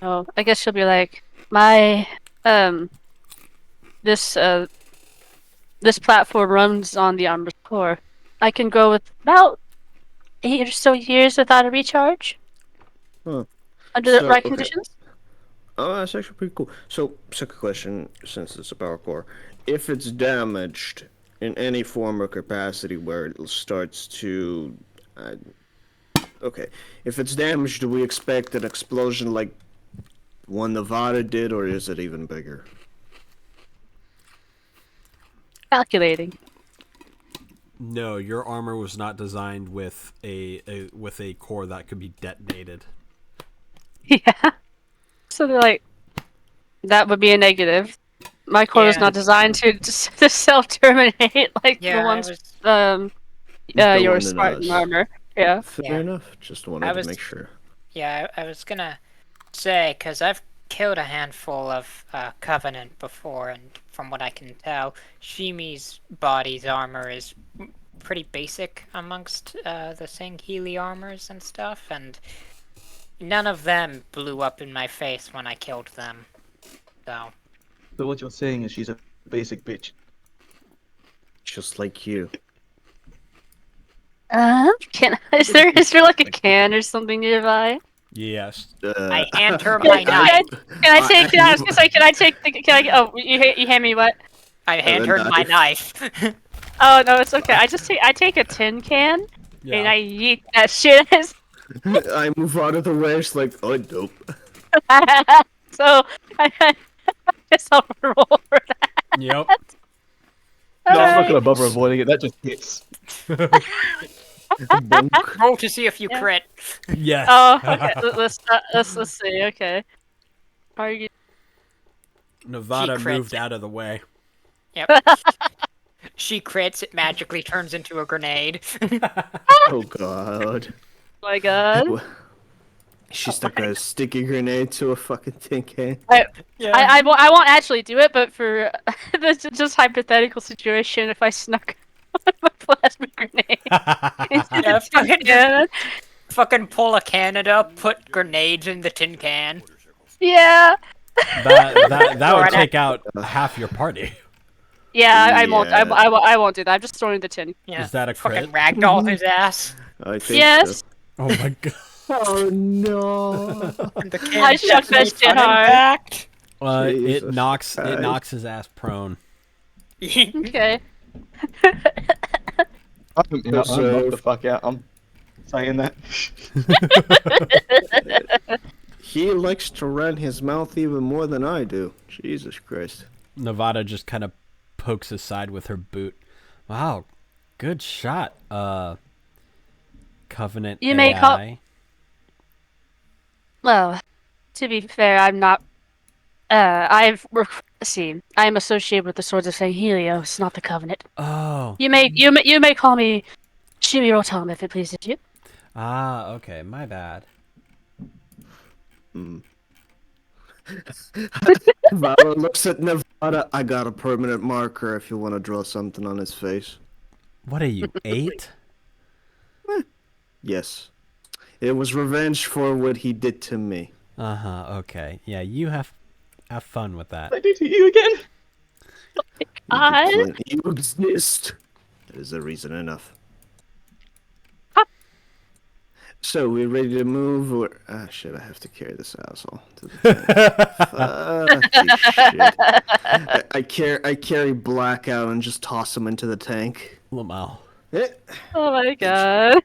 Oh, I guess she'll be like, my this platform runs on the armored core. I can go with about 8 or so years without a recharge. Huh. Under the So, right okay. conditions. Oh, that's actually pretty cool. So, second question, since it's a power core. If it's damaged in any form or capacity where it starts to... okay. If it's damaged, do we expect an explosion like one Nevada did, or is it even bigger? Calculating. No, your armor was not designed with a core that could be detonated. Yeah. So they're like, That would be a negative. My core is Yeah. not designed to self-terminate like Yeah, the I ones was. your one that Spartan does. armor. Yeah. Fair Yeah. enough. Just I wanted to was. make sure. Yeah, I was gonna say because I've killed a handful of Covenant before, and from what I can tell, Shimi's body's armor is pretty basic amongst the Sangheli armors and stuff, and none of them blew up in my face when I killed them. So So what you're saying is she's a basic bitch. Just like you. Is there like a can or something nearby? Yes. I hand her Can my I, knife. can I take? I was gonna say, can I take? Can I? Oh, you hand me what? I hand her my knife. Oh no, it's okay. I take a tin can and Yeah. I eat that shit. I move out of the way. It's like, oh, dope. So I guess I'll roll for that. Yep. No, I'm not Alright. gonna bother avoiding it. That just hits. Bonk. Roll to see if you Yeah. crit. Yes. Oh, okay. Let's see. Okay. Are you? Nevada She crits. moved out of the way. Yep. She crits, it magically turns into a grenade. Oh god. My God. She stuck a sticky grenade to a fucking tin can. Yeah. I won't actually do it, but for this just hypothetical situation, if I snuck my plasma grenade into Yeah, the tin can, fucking pull a Canada, put grenades in the tin can. yeah, That would Right take out half your party. yeah, I won't. Yeah. I won't do that. I'm just throwing the tin. Yeah. Is that a crit? Fucking ragdoll his ass. I think Yes. so. Oh my god. Oh no. And the I can shook that detonates shit hard. unimpact. It Jesus knocks Christ. his ass prone. Okay. I'm knocked So- the fuck out. I'm saying that. He likes to run his mouth even more than I do. Jesus Christ. Nevada just kind of pokes his side with her boot. Wow, good shot. Covenant You may call- AI. Well, to be fair, I'm not. See, I am associated with the Swords of Saint Helios, not the Covenant. Oh. You may call me Shimiro Tom if it pleases you. Ah, okay, my bad. Vala looks at Nevada. I got a permanent marker if you want to draw something on his face. What are you, 8? Yes. It was revenge for what he did to me. Uh-huh, okay. Yeah, you have fun with that. I did to you again. I You exist. That is a reason enough. Huh. So, we ready to move, or... Ah, shit, I have to carry this asshole to the tank. Fuck shit. I carry Black out and just toss him into the tank. Lamau. Eh, Oh my God.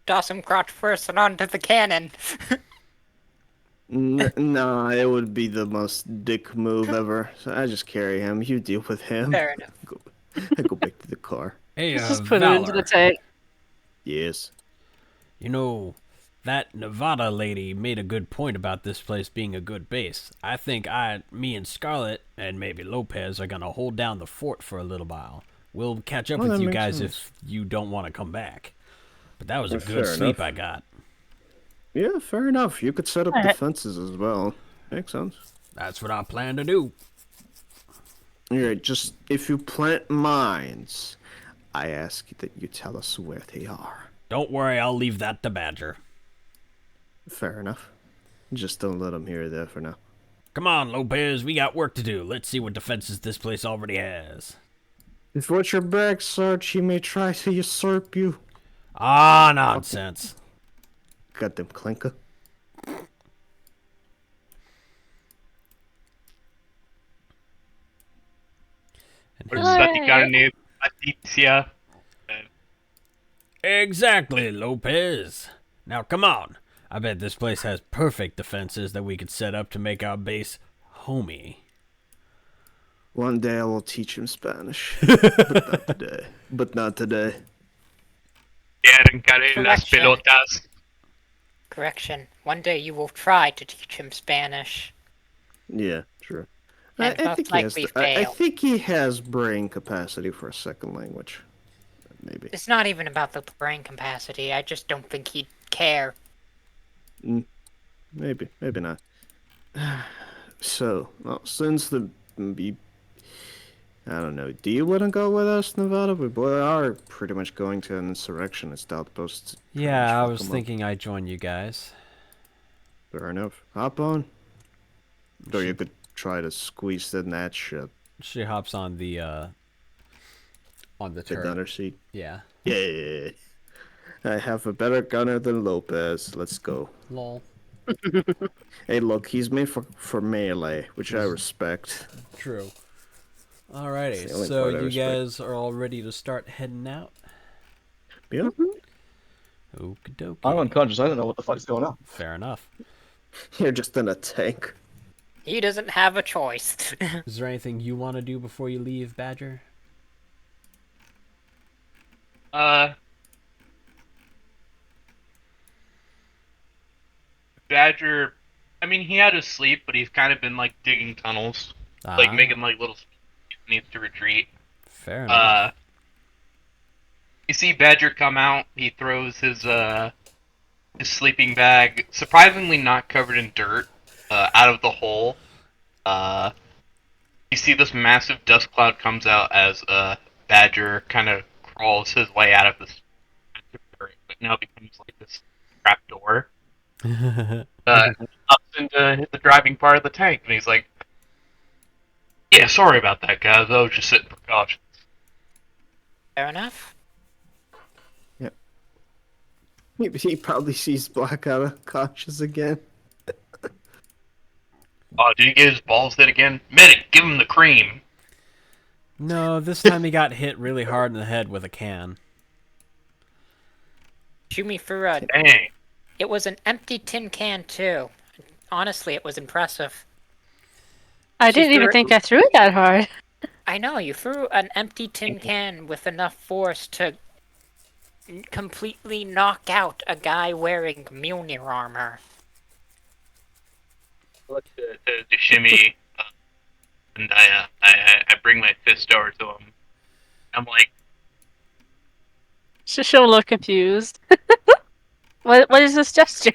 Toss him crotch first and onto the cannon. Nah, it would be the most dick move ever. So I just carry him. You deal with him. Fair enough. I go back to the car. Hey, Let's just put it into the tank. Yes. You know, that Nevada lady made a good point about this place being a good base. I think me and Scarlet, and maybe Lopez, are gonna hold down the fort for a little while. We'll catch up Well, with that you makes guys sense. if you don't want to come back. But that was a Well, good fair sleep enough. I got. Yeah, fair enough. You could set up Alright. defenses as well. Makes sense. That's what I plan to do. Alright, just if you plant mines, I ask that you tell us where they are. Don't worry, I'll leave that to Badger. Fair enough. Just don't let them hear that for now. Come on, Lopez, we got work to do. Let's see what defenses this place already has. If watch your back, Sarge, he may try to usurp you. Ah, nonsense. Goddamn clinker. And Or he- Satikarne Atitia. Exactly, Lopez. Now, come on. I bet this place has perfect defenses that we could set up to make our base homey. One day I will teach him Spanish. But not today. But not today. Quieren caer las Correction. pelotas. Correction. One day you will try to teach him Spanish. Yeah, true. And I most think he has. likely I fail. think he has brain capacity for a second language. Maybe. It's not even about the brain capacity. I just don't think he'd care. Maybe. Maybe not. So, well, since I don't know. Do you want to go with us, Nevada? We are pretty much going to an insurrectionist outpost. To pretty much Yeah, I fuck was 'em up. thinking I'd join you guys. Fair enough. Hop on. Or She, you could try to squeeze in that shit. she hops on the The turret. gunner seat. Yeah. Yeah. I have a better gunner than Lopez. Let's go. Lol. Hey, look, he's made for melee, which I respect. True. It's Alrighty, the only so part I you respect. guys are all ready to start heading out? Yeah. Okie dokie. I'm unconscious. I don't know what the fuck's going on. Fair enough. You're just in a tank. He doesn't have a choice. Is there anything you want to do before you leave, Badger? Badger, I mean, he had his sleep, but he's kind of been like digging tunnels, like making like little. He needs to retreat. Fair enough. You see Badger come out. He throws his sleeping bag, surprisingly not covered in dirt, out of the hole. You see this massive dust cloud comes out as Badger kind of crawls his way out of this dirt, but now becomes like this trap door. Ups into the driving part of the tank, and he's like, "Yeah, sorry about that, guys. I was just sitting precautions." Fair enough. He probably sees Blackout unconscious again. Oh, did he get his balls hit again? Medic, give him the cream. No, this time he got hit really hard in the head with a can. Shoot me for a... Dang. It was an empty tin can, too. Honestly, it was impressive. I She didn't even threw it- think I threw it that hard. I know, you threw an empty tin can with enough force to completely knock out a guy wearing Mjolnir armor. I look to shimmy, and I bring my fist over to him. I'm like, She'll look confused. What is this gesture?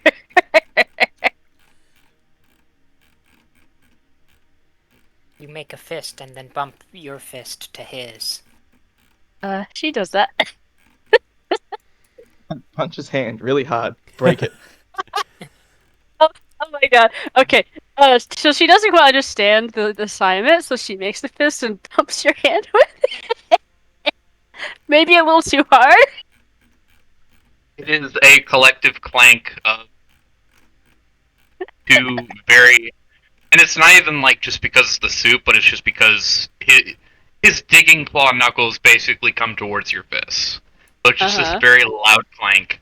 You make a fist and then bump your fist to his. She does that. Punch his hand really hard. Break it. Oh my god. Okay. So she doesn't quite understand the assignment, so she makes the fist and bumps your hand with it. Maybe a little too hard. it is a collective clank of two very, and it's not even like just because it's the soup, but it's just because his digging claw knuckles basically come towards your fist. So it's just this very loud clank.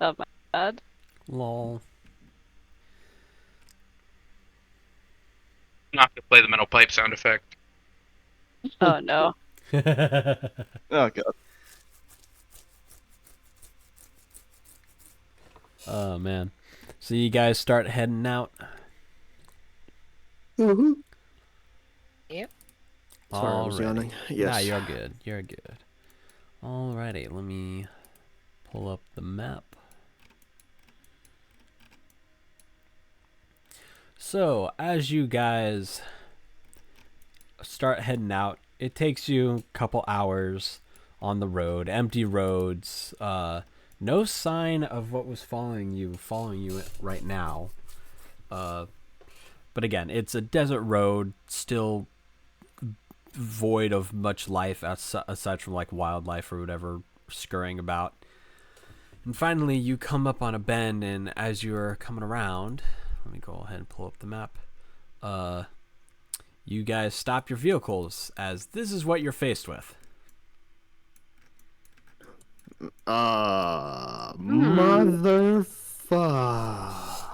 Oh my god. Lol. Not to play the metal pipe sound effect. Oh no. Oh god. Oh man. So you guys start heading out. Mm-hmm. Yep. Sorry, I was Alrighty. yawning. Yes. Nah, you're good. You're good. Alrighty, let me pull up the map. So, as you guys start heading out, it takes you a couple hours on the road, empty roads, no sign of what was following you right now. But again, it's a desert road, still void of much life aside from like wildlife or whatever scurrying about. And finally, you come up on a bend, and as you're coming around, let me go ahead and pull up the map. You guys stop your vehicles, as this is what you're faced with. Motherfucker.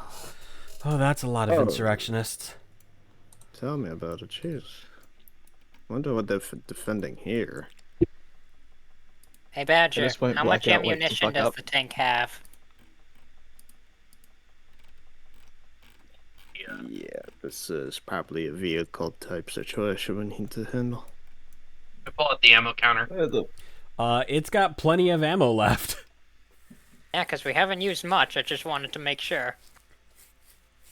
Oh, that's a lot of Oh. insurrectionists. Tell me about it, jeez. Wonder what they're defending here. Hey Badger, this point, how much Blackout wakes the ammunition fuck does up. the tank have? Yeah, This is probably a vehicle type situation we need to handle. I pull out the ammo counter. Where the It's got plenty of ammo left. Yeah, because we haven't used much. I just wanted to make sure.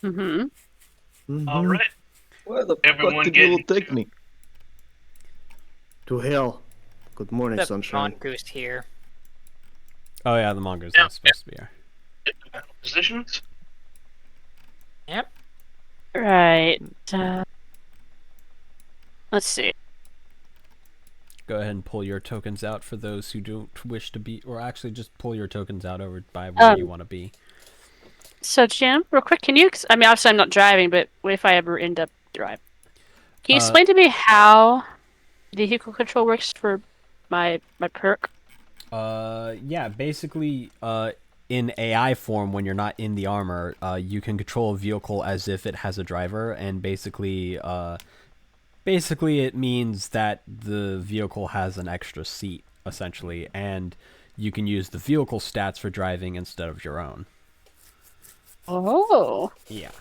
Mm-hmm. All right. where the Everyone fuck did you all get take into- me? To hell. Good morning, The sunshine. mongoose here. Oh yeah, the mongoose Yeah. not supposed to be here. Get the battle positions. Yep. Right. Let's see. Go ahead and pull your tokens out for those who don't wish to be, or actually just pull your tokens out over by where you want to be. So, Jim, real quick, can you? I mean, obviously, I'm not driving, but what if I ever end up driving? Can you explain to me how vehicle control works for my perk? Yeah, basically, in AI form, when you're not in the armor, you can control a vehicle as if it has a driver, and basically, it means that the vehicle has an extra seat, essentially, and you can use the vehicle stats for driving instead of your own. Oh. Yeah.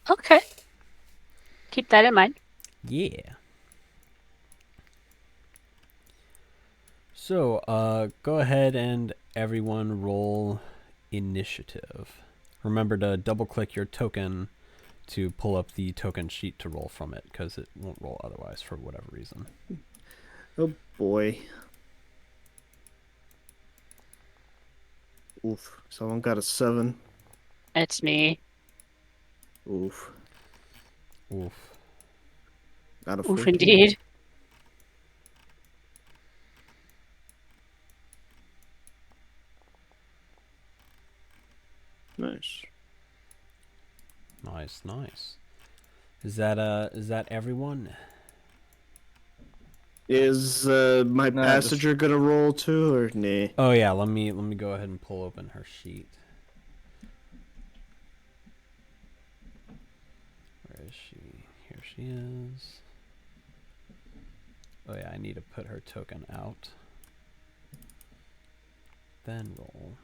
Okay. Keep that in mind. Yeah. So, go ahead and everyone roll initiative. Remember to double click your token to pull up the token sheet to roll from it, because it won't roll otherwise for whatever reason. Oh boy. Oof. Someone got a 7. It's me. Oof. Oof. Got a Oof, 14. indeed. Nice. Nice, nice. Is that everyone? Is my No, passenger gonna roll too, or nay? Oh yeah, let me go ahead and pull open her sheet. Where is she? Here she is. Oh yeah, I need to put her token out. Then roll.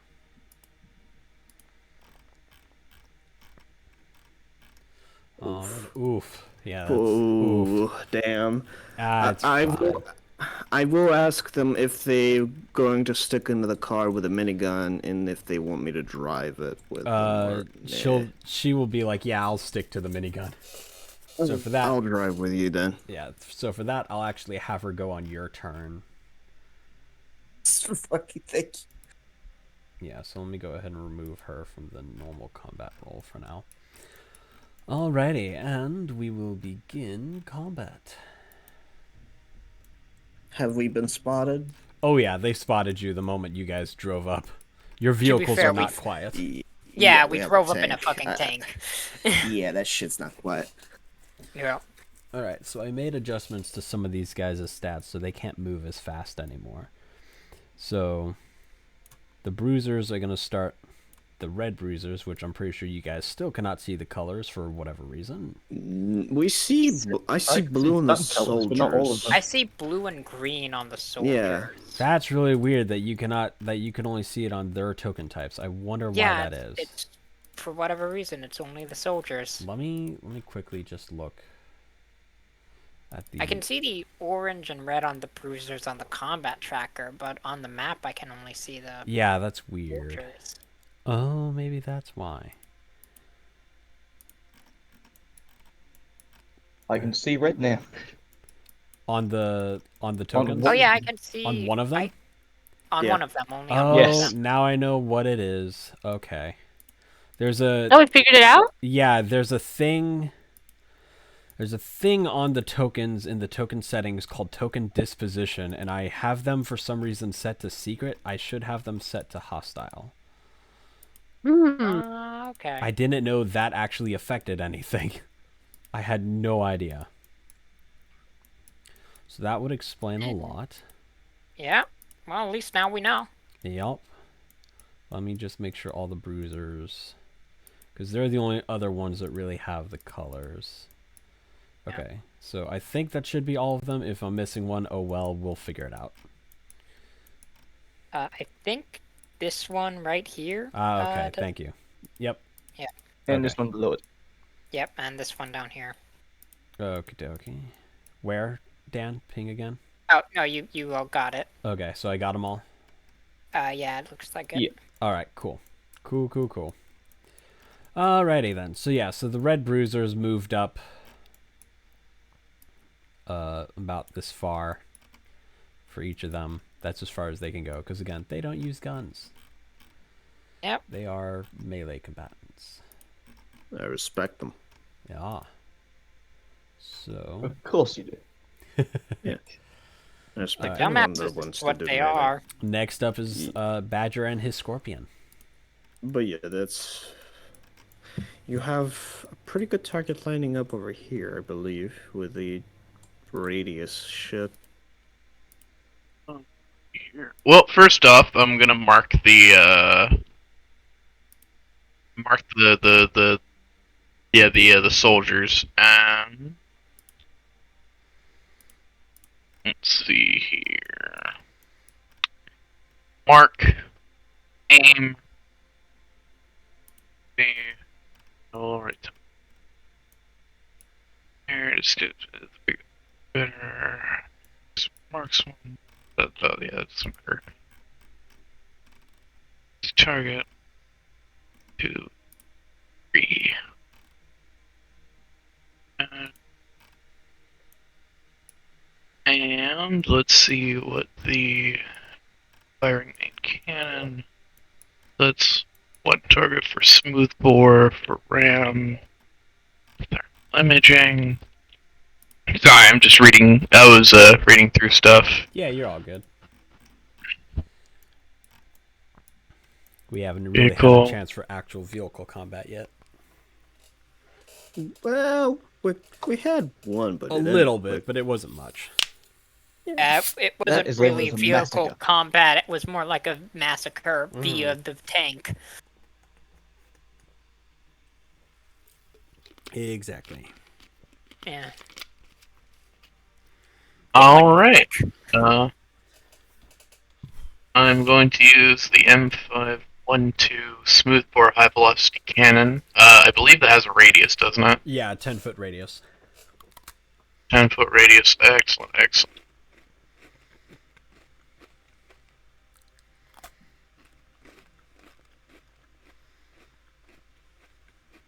Oof. Yeah, that's oof. Oh, damn. It's I fine. will. I will ask them if they're going to stick into the car with a minigun, and if they want me to drive it with them. Or, She will be like, yeah, I'll stick to the minigun. So for that, I'll drive with you then. yeah. So for that, I'll actually have her go on your turn. Fucking thank you. Yeah. So let me go ahead and remove her from the normal combat roll for now. Alrighty, and we will begin combat. Have we been spotted? Oh yeah, they spotted you the moment you guys drove up. Your vehicles fair, are not quiet. Yeah, we have drove a up in a tank. fucking tank. Yeah, that shit's not quiet. Yeah. Alright, so I made adjustments to some of these guys' stats so they can't move as fast anymore. So, the bruisers are going to start, the red bruisers, which I'm pretty sure you guys still cannot see the colors for whatever reason. We see. I see blue in the some colours, but not all of soldiers. them. I see blue and green on the soldier. Yeah. That's really weird that you can only see it on their token types. I wonder why Yeah, that is. it's for whatever reason. It's only the soldiers. Let me quickly just look at the. I can see the orange and red on the bruisers on the combat tracker, but on the map I can only see the Yeah, that's weird. soldiers. Oh, maybe that's why. I can see red now. On the tokens. Oh yeah, I can see On one of them. On Yeah. one of them only. On Oh, one Yes. of them. now I know what it is. Okay. There's a Oh, we figured it out? yeah, there's a thing on the tokens in the token settings called token disposition, and I have them for some reason set to secret. I should have them set to hostile. Okay. I didn't know that actually affected anything. I had no idea. So that would explain a lot. Yeah. Well, at least now we know. Yep. Let me just make sure all the bruisers, because they're the only other ones that really have the colors. Okay, so I think that should be all of them. If I'm missing one, oh well, we'll figure it out. I think this one right here. Okay, thank you. Yep. Yeah. And Okay. this one below it. Yep, and this one down here. Okie dokie. Where, Dan? Ping again? Oh, no, you all got it. Okay, so I got them all. Yeah, it looks like it. Yeah. Alright, cool. Cool. Alrighty then. So yeah, so the red bruisers moved up about this far for each of them. That's as far as they can go, because again, they don't use guns. Yep. They are melee combatants. I respect them. Yeah. So Of course you do. I respect Alright. anyone Dumbass that is wants to what do they melee. are. next up is Badger and his scorpion. But yeah, that's. You have a pretty good target lining up over here, I believe, with the radius shit. Well, first off, I'm gonna mark the the soldiers. Let's see here. Mark, aim. All right. Here, just get better. Marks one. Yeah, that's better. Target 2, 3. And let's see what the firing main cannon. That's one target for smoothbore, for ram, thermal imaging. Sorry, I'm just reading. I was reading through stuff. Yeah, you're all good. We haven't really had Vehicle. a chance for actual vehicle combat yet. Well, we had one, but A it little ended bit, but it wasn't much. It That wasn't is really almost a vehicle massacre. combat. It was more like a massacre via the tank. Exactly. Yeah. All right. I'm going to use the M512 smoothbore high velocity cannon. I believe that has a radius, doesn't it? Yeah, 10-foot radius. 10-foot radius. Excellent.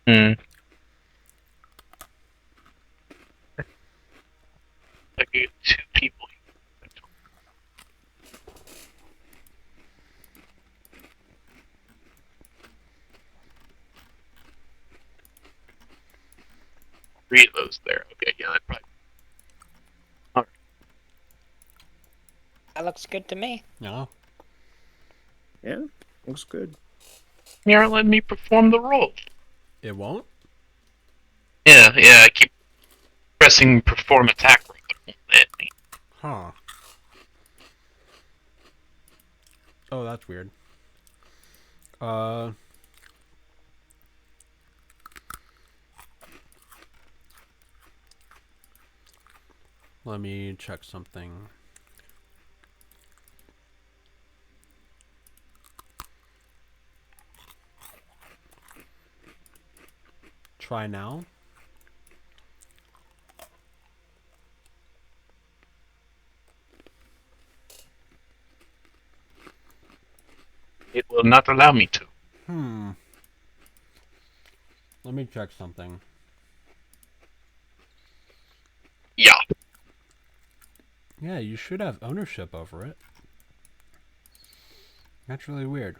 Hmm. I get 2 people. Three of those there. Okay, yeah, that probably. That looks good to me. No. Yeah, looks good. You aren't letting me perform the role. It won't? Yeah, I keep pressing perform attack roll, but it won't let me. Huh. Oh, that's weird. Let me check something. Try now. It will not allow me to. Let me check something. Yeah. Yeah, you should have ownership over it. That's really weird.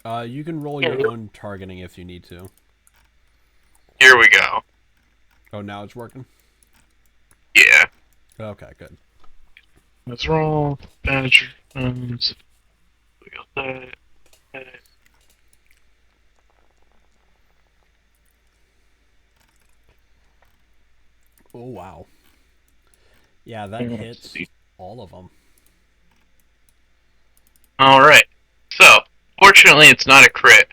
You can roll your own targeting if you need to. Here we go. Oh, now it's working? Yeah. Okay, good. Let's roll. Badger. We got that. Oh, wow. Yeah, that hits all of them. Alright. So, fortunately it's not a crit.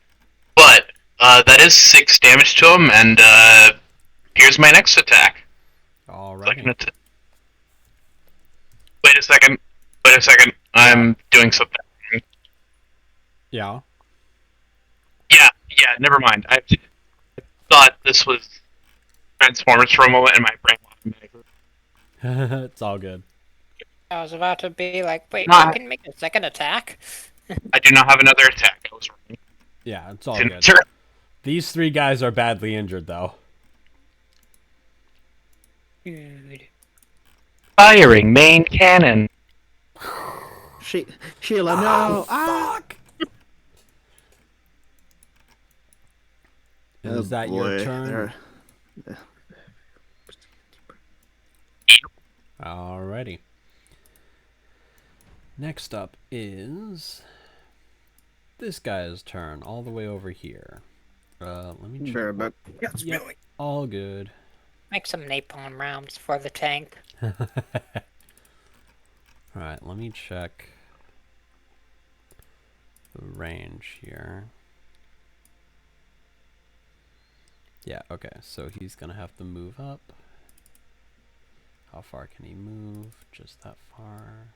But, that is 6 damage to him, and, here's my next attack. Alright. Wait a second. I'm doing something. Yeah. Yeah, never mind. I have thought this was Transformers for a moment, and my brain automatically. It's all good. I was about to be like, wait, Nah. you can make a second attack? I do not have another attack. I was wrong. Yeah, it's all Didn't good. turn- These 3 guys are badly injured, though. Dude. Firing main cannon. Sheila, no! Fuck! And Oh, is that your boy, turn? there- Alrighty. Next up is this guy's turn, all the way over here. Let me check. Bareback. Yes, Yep, Billy. all good. Make some napalm rounds for the tank. Alright, let me check the range here. Yeah, okay, so he's gonna have to move up. How far can he move? Just that far.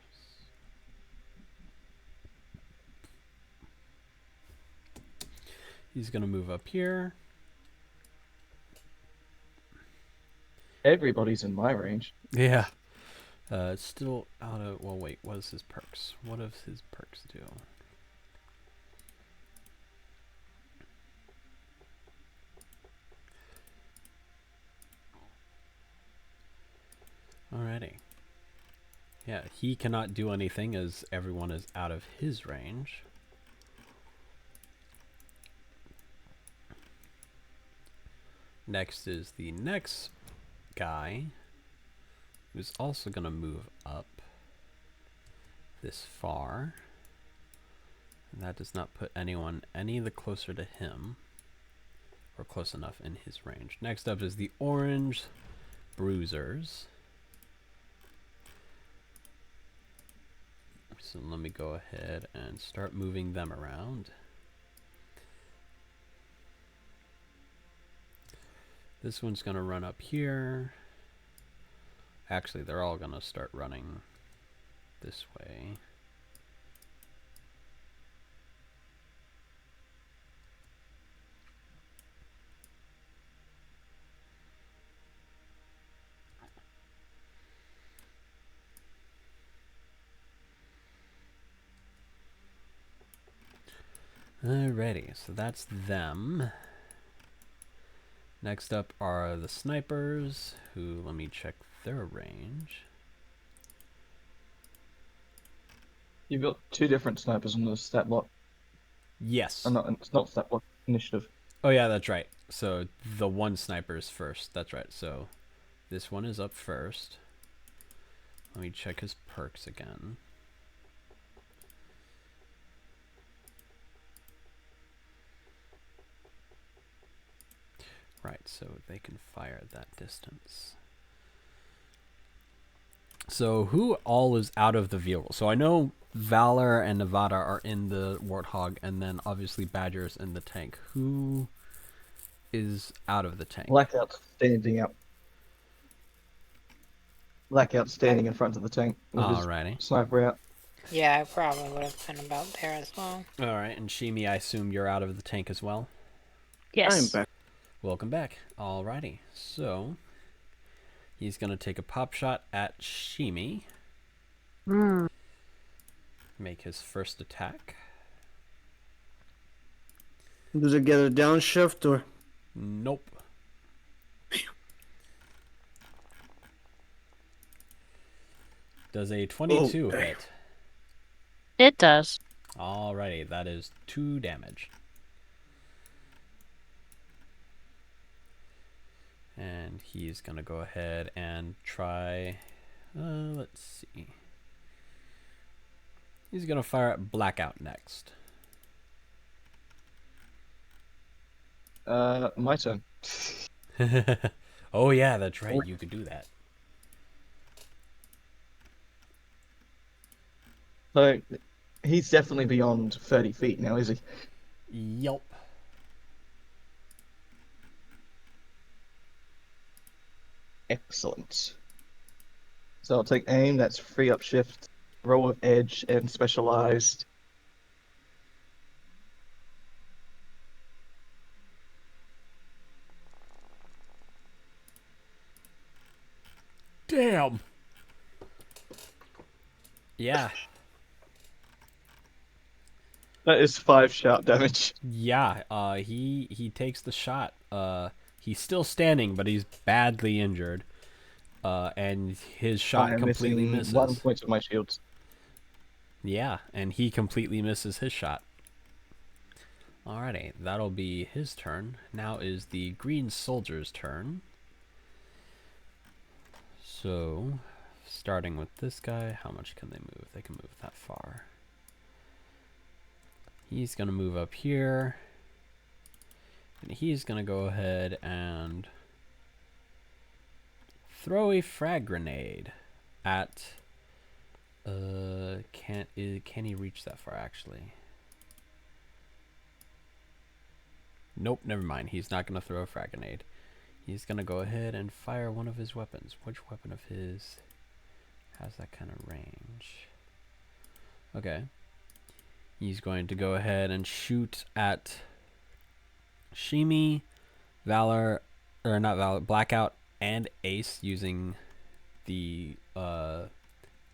He's gonna move up here. Everybody's in my range. Yeah. It's still out of... Well, wait. What is his perks? What does his perks do? Alrighty. Yeah, he cannot do anything as everyone is out of his range. Next is the next guy, who's also going to move up this far. And that does not put anyone any the closer to him, or close enough in his range. Next up is the orange bruisers. So let me go ahead and start moving them around. This one's going to run up here. Actually, they're all going to start running this way. Alrighty, so that's them. Next up are the snipers, who, let me check their range. You've got 2 different snipers on the stat block. Yes. It's not stat block, initiative. Oh yeah, that's right. So the one sniper is first. That's right. So this one is up first. Let me check his perks again. Right, so they can fire at that distance. So who all is out of the vehicle? So I know Valor and Nevada are in the Warthog, and then obviously Badger's in the tank. Who is out of the tank? Blackout standing up. Blackout standing in front of the tank with his Alrighty. sniper out. Yeah, I probably would have been about there as well. Alright, and Shimi, I assume you're out of the tank as well? Yes. I'm back. Welcome back. Alrighty, so he's going to take a pop shot at Shimi. Make his first attack. Does it get a downshift or? Nope. Does a 22 hit? It does. Alrighty, that is 2 damage. And he's going to go ahead and try... let's see. He's going to fire at Blackout next. My turn. Oh yeah, that's right. You could do that. So, he's definitely beyond 30 feet now, is he? Yup. Excellent. So I'll take aim, that's free up shift, roll with edge, and specialized. Damn. Yeah. That is 5 sharp damage. Yeah. He takes the shot. He's still standing, but he's badly injured. And his I shot am completely missing misses. 1 point of my shields. Yeah, and he completely misses his shot. Alrighty, that'll be his turn. Now is the green soldier's turn. So, starting with this guy, how much can they move? They can move that far. He's going to move up here. And he's going to go ahead and throw a frag grenade at... can he reach that far, actually? Nope, never mind. He's not going to throw a frag grenade. He's going to go ahead and fire one of his weapons. Which weapon of his has that kind of range? Okay. He's going to go ahead and shoot at Shimi, Valor, or not Valor, Blackout, and Ace using the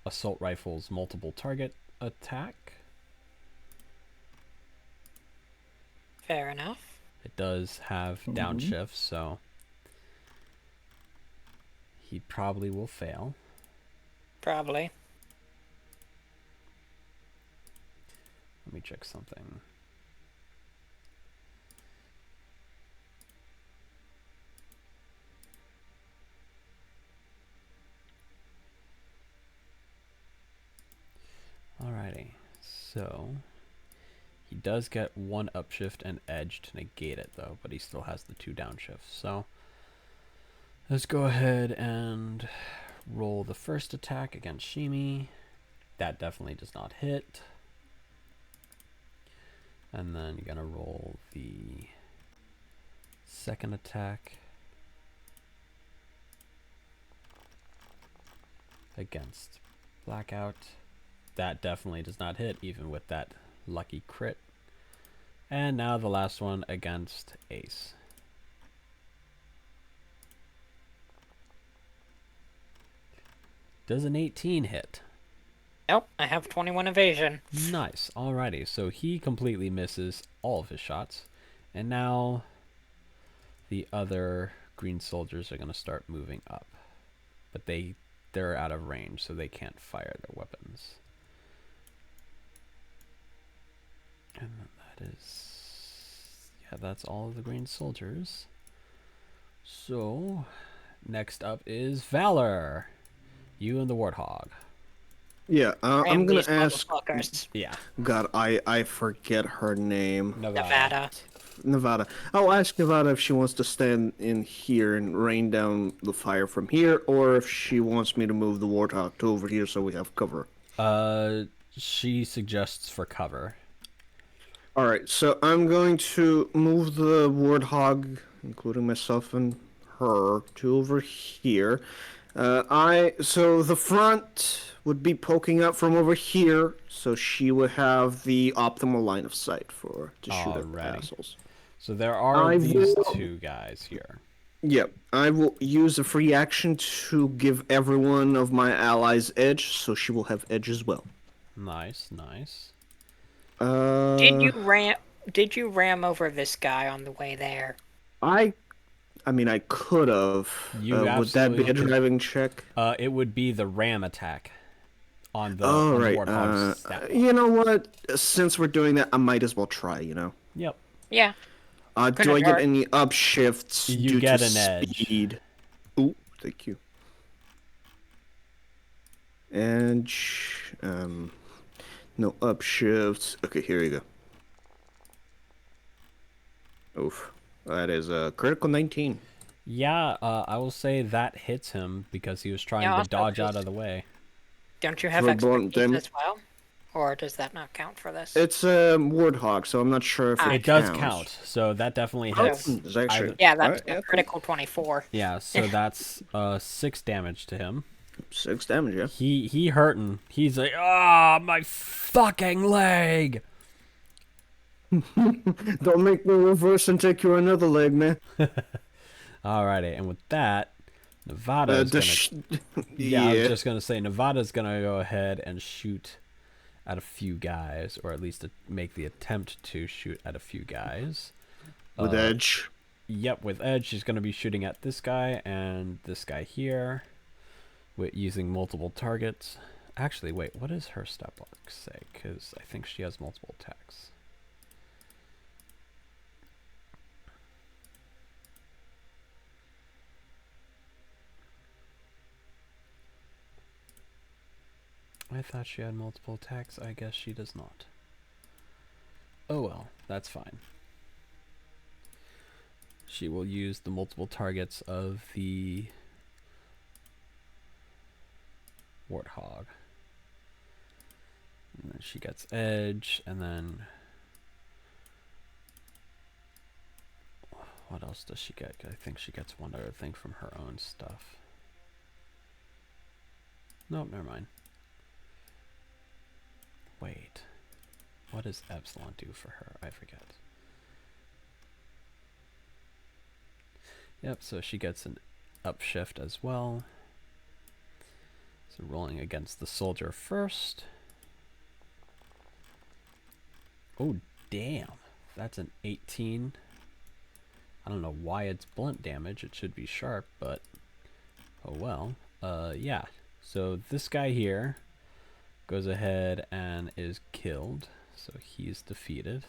assault rifle's multiple target attack. Fair enough. It does have downshift, so he probably will fail. Probably. Let me check something. Alrighty, so he does get 1 upshift and edge to negate it though, but he still has the 2 downshifts. So let's go ahead and roll the first attack against Shimi. That definitely does not hit. And then you're gonna roll the second attack against Blackout. That definitely does not hit, even with that lucky crit. And now the last one against Ace. Does an 18 hit? Nope, I have 21 evasion. Nice. Alrighty, so he completely misses all of his shots. And now the other green soldiers are going to start moving up. But they're out of range, so they can't fire their weapons. And that is... yeah, that's all of the green soldiers. So, next up is Valor. You and the Warthog. Yeah, I'm Ram gonna these ask. motherfuckers. Yeah. God, I forget her name. Nevada. Nevada. I'll ask Nevada if she wants to stand in here and rain down the fire from here, or if she wants me to move the Warthog to over here so we have cover. She suggests for cover. All right, so I'm going to move the Warthog, including myself and her, to over here. So the front would be poking up from over here, so she would have the optimal line of sight to shoot at the Alrighty. assholes. So there are these will- 2 guys here. Yep, I will use a free action to give every one of my allies edge, so she will have edge as well. Nice, nice. Did you ram over this guy on the way there? I mean, I could have. You would that be a absolutely could. driving check? It would be the ram attack on the, Oh, on the right. Warthog's stat. You know what? Since we're doing that, I might as well try, Yep. Yeah. Do Couldn't I get hurt. any upshifts You due get to an edge. speed? Ooh, thank you. Edge, no upshifts. Okay, here you go. Oof. That is a critical 19. Yeah, I will say that hits him because he was trying Yeah, to also dodge out just- of the way. Don't you have For blunt expertise dam- as well? Or does that not count for this? It's a Warthog, so I'm not sure if It does counts. count, so that definitely Oh. hits. It's actually, Yeah, that's alright, a yeah, critical 24. Yeah, so that's 6 damage to him. 6 damage, yeah. He hurting. He's like, ah, my fucking leg. Don't make me reverse and take you another leg, man. Alrighty, and with that, Nevada's the gonna. sh- Yeah, I was yeah. just gonna say Nevada's gonna go ahead and shoot at a few guys, or at least make the attempt to shoot at a few guys. With edge. Yep, with edge, she's gonna be shooting at this guy and this guy here, with using multiple targets. Actually, wait, what does her stat block say? Because I think she has multiple attacks. I thought she had multiple attacks. I guess she does not. Oh well, that's fine. She will use the multiple targets of the warthog. And then she gets edge, and then what else does she get? I think she gets one other thing from her own stuff. Nope, never mind. Wait. What does Epsilon do for her? I forget. Yep, so she gets an upshift as well. So rolling against the soldier first. Oh, damn. That's an 18. I don't know why it's blunt damage. It should be sharp, but oh well. Yeah. So this guy here goes ahead and is killed. So he's defeated.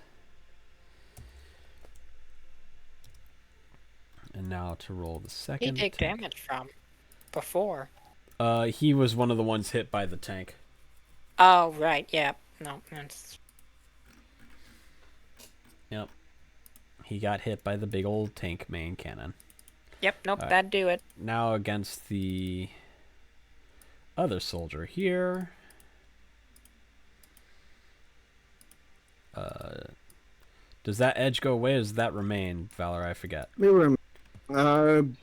And now to roll the He second. take tank. damage from before. He was one of the ones hit by the tank. Oh, right, yeah. No, that's... Yep. He got hit by the big old tank main cannon. Yep, nope, Alright. that'd do it. Now against the other soldier here. Does that edge go away or does that remain, Valor? I forget.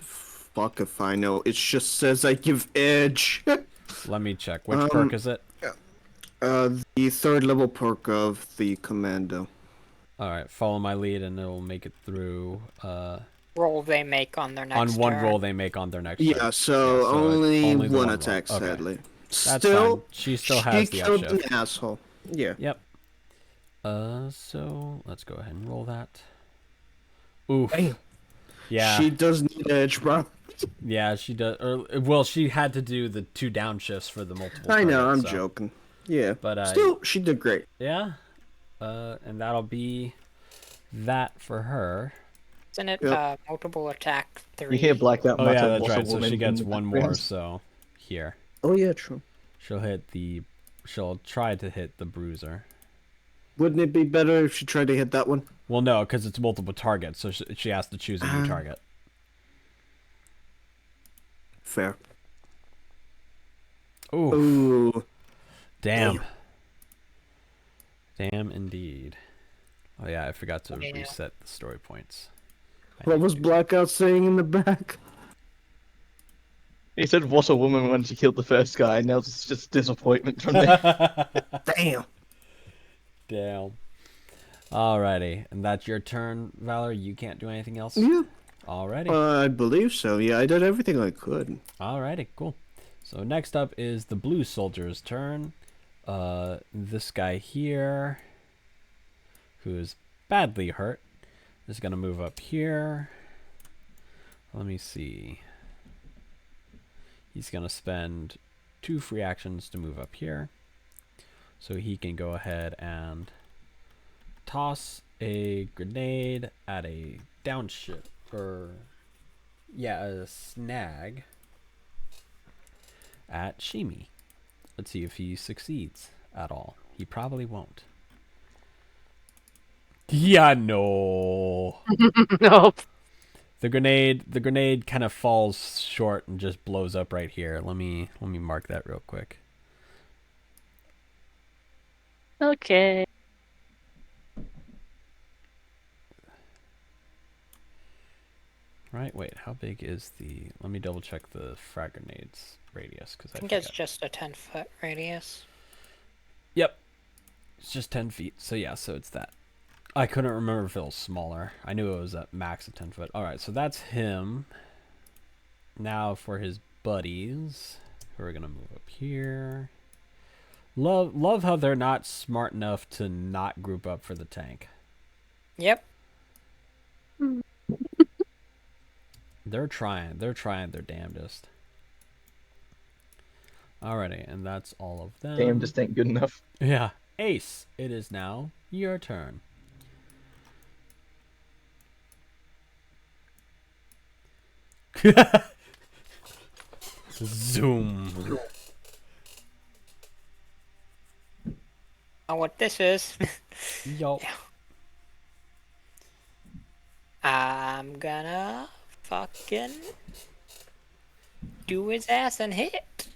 Fuck if I know. It just says I give edge. Let me check. Which perk is it? The third level perk of the commando. Alright, follow my lead and it'll make it through Roll they make on their next on one turn. roll they make on their next Yeah, turn. so, Yeah, so only only the one one attack, roll. Okay. sadly. That's Still, fine. She still has the killed upshift. an asshole. Yeah. Yep. So let's go ahead and roll that. Oof. Damn. Yeah. She does need edge, bro. Yeah, she does. Well, she had to do the 2 downshifts for the multiple. I know, I'm targets, so. joking. Yeah. But Still, she did great. yeah. And that'll be that for her. Isn't it Yep. multiple attack 3? You hear blacked out Oh mutter, yeah, that's "What's a right. So woman?" she gets in the one more. background. So here, Oh, yeah, true. she'll hit the. She'll try to hit the bruiser. Wouldn't it be better if she tried to hit that one? Well, no, because it's multiple targets, so she has to choose a new target. Fair. Ooh, Ooh. damn. Damn indeed. Oh yeah, I forgot to Yeah. reset the story points. What was Blackout saying in the back? He said, "What a woman" when she killed the first guy. Now it's just disappointment from there. Damn. Damn. Alrighty, and that's your turn, Valor. You can't do anything else. Yeah. Alrighty. I believe so. Yeah, I did everything I could. Alrighty, cool. So next up is the blue soldier's turn. This guy here, who is badly hurt, is going to move up here. Let me see. He's going to spend 2 free actions to move up here. So he can go ahead and toss a grenade at a downshift, or yeah, a snag at Shimi. Let's see if he succeeds at all. He probably won't. Yeah, no. Nope. The grenade kind of falls short and just blows up right here. Let me mark that real quick. Okay. Right, wait, how big is the... Let me double check the frag grenade's radius, because I I think forget. it's just a 10-foot radius. Yep. It's just 10 feet, so yeah, so it's that. I couldn't remember if it was smaller. I knew it was at max of 10 foot. Alright, so that's him. Now for his buddies, who are gonna move up here. Love how they're not smart enough to not group up for the tank. Yep. They're trying their damnedest. Alrighty, and that's all of them. Damn, just ain't good enough. Yeah. Ace, it is now your turn. Zoom. Know what this is? Yo. I'm gonna fucking do his ass and hit.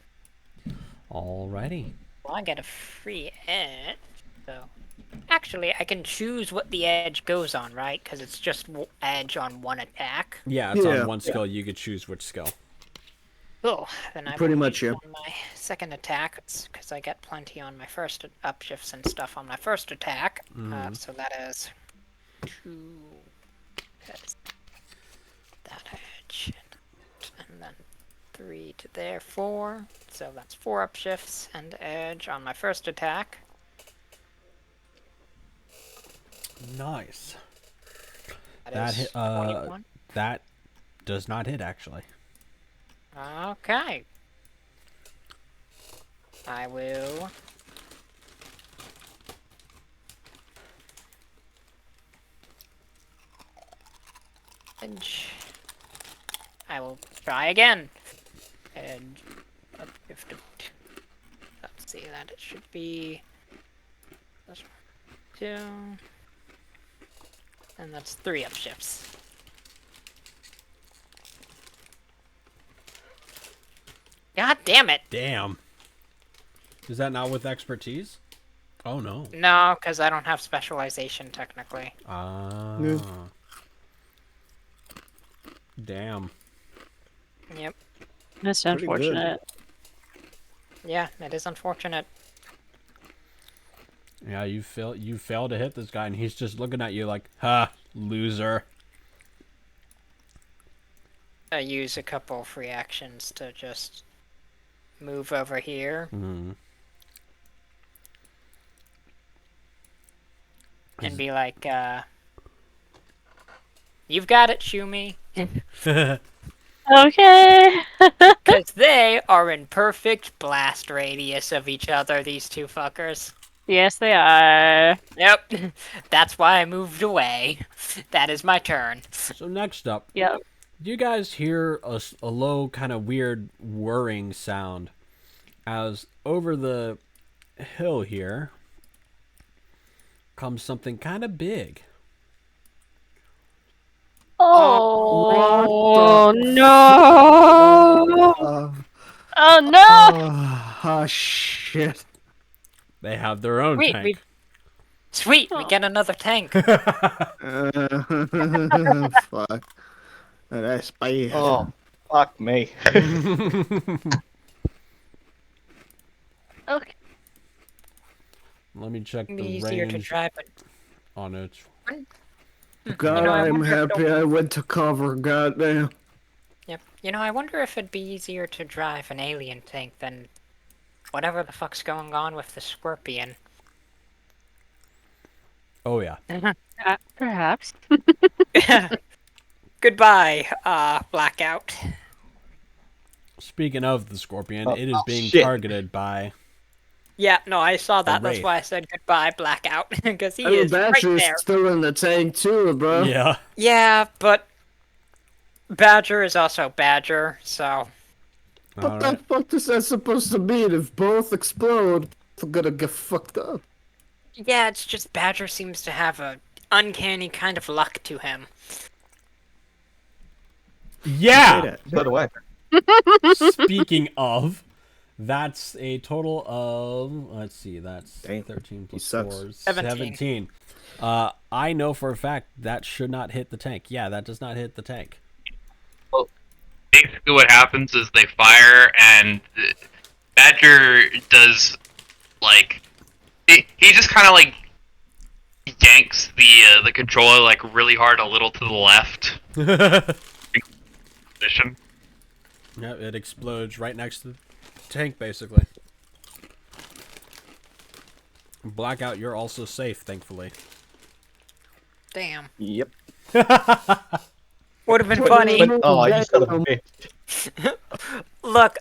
Alrighty. Well, I get a free edge, so actually I can choose what the edge goes on, right? Because it's just edge on one attack. Yeah, it's Yeah. on one skill. You could choose which skill. Oh, then I Pretty will much, use yeah. on my second attack, because I get plenty on my first upshifts and stuff on my first attack. So that is 2. That's that edge, and then 3 to there, 4. So that's 4 upshifts and edge on my first attack. Nice. That That is hit. 21. That does not hit actually. Okay. I will. Edge. I will try again. Edge. Uplift. Let's see that it should be. That's 2. And that's 3 upshifts. God damn it! Damn. Is that not with expertise? Oh no. No, because I don't have specialization technically. Yeah. Damn. Yep. That's Pretty good. unfortunate. Yeah, it is unfortunate. Yeah, you fail to hit this guy, and he's just looking at you like, ha, loser. I use a couple free actions to just move over here Mm. and be like, you've got it, Shumi. Okay. Because they are in perfect blast radius of each other, these two fuckers. Yes, they are. Yep. That's why I moved away. That is my turn. So next up, Yep. do you guys hear a low kind of weird whirring sound as over the hill here comes something kind of big? Oh no! Oh no! Shit. They have their own Wait, tank. Sweet, we get another tank. Fuck. That's bad. Oh, fuck me. Okay. Let me check Be the easier to range drive, but on it. God, You know, I I'm wonder if happy I went to cover. Goddamn. yep. You know, I wonder if it'd be easier to drive an alien tank than whatever the fuck's going on with the Scorpion. Oh yeah. Perhaps. Goodbye, Blackout. Speaking of the Scorpion, Oh, it is being shit. targeted by. Yeah, no, I saw that. That's Wraith. why I said goodbye, Blackout, because he And the is right Badger's there. still in the tank too, bro. Yeah. Yeah, but Badger is also Badger, so What Alright. the fuck is that supposed to mean? If both explode, they're gonna get fucked up. yeah, it's just Badger seems to have a uncanny kind of luck to him. Yeah. So do I. Speaking of, that's a total of, let's see, that's Dang, 13 plus sucks. 4 is 17. 17. I know for a fact that should not hit the tank. Yeah, that does not hit the tank. Basically, what happens is they fire, and Badger does like he just kind of like yanks the controller like really hard, a little to the left position, Yeah, it explodes right next to the tank, basically. Blackout, you're also safe, thankfully. Damn. Yep. Would have been funny. Oh, I just got a bit. Look,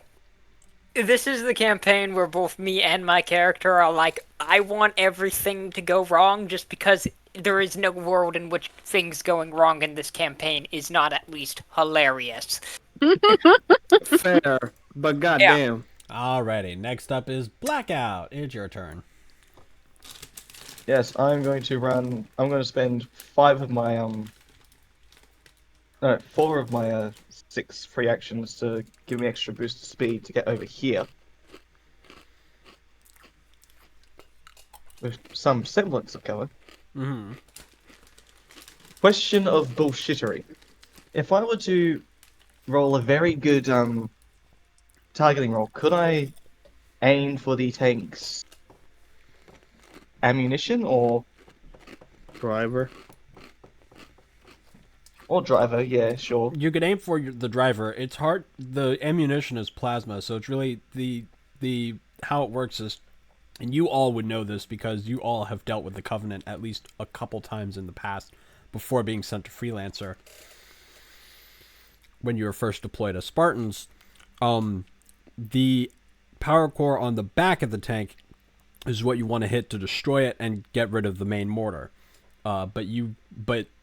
this is the campaign where both me and my character are like, I want everything to go wrong just because there is no world in which things going wrong in this campaign is not at least hilarious. Fair, but goddamn. Alrighty, next up is Blackout. It's your turn. Yes, I'm going to run. I'm going to spend 5 of my no, 4 of my 6 free actions to give me extra boost of speed to get over here. With some semblance of cover. Mm-hmm. Question of bullshittery. If I were to roll a very good targeting roll, could I aim for the tank's ammunition or Driver. driver? Yeah, sure. You could aim for the driver. It's hard. The ammunition is plasma, so it's really the how it works is, and you all would know this because you all have dealt with the Covenant at least a couple times in the past before being sent to Freelancer. When you were first deployed as Spartans, the power core on the back of the tank is what you want to hit to destroy it and get rid of the main mortar. But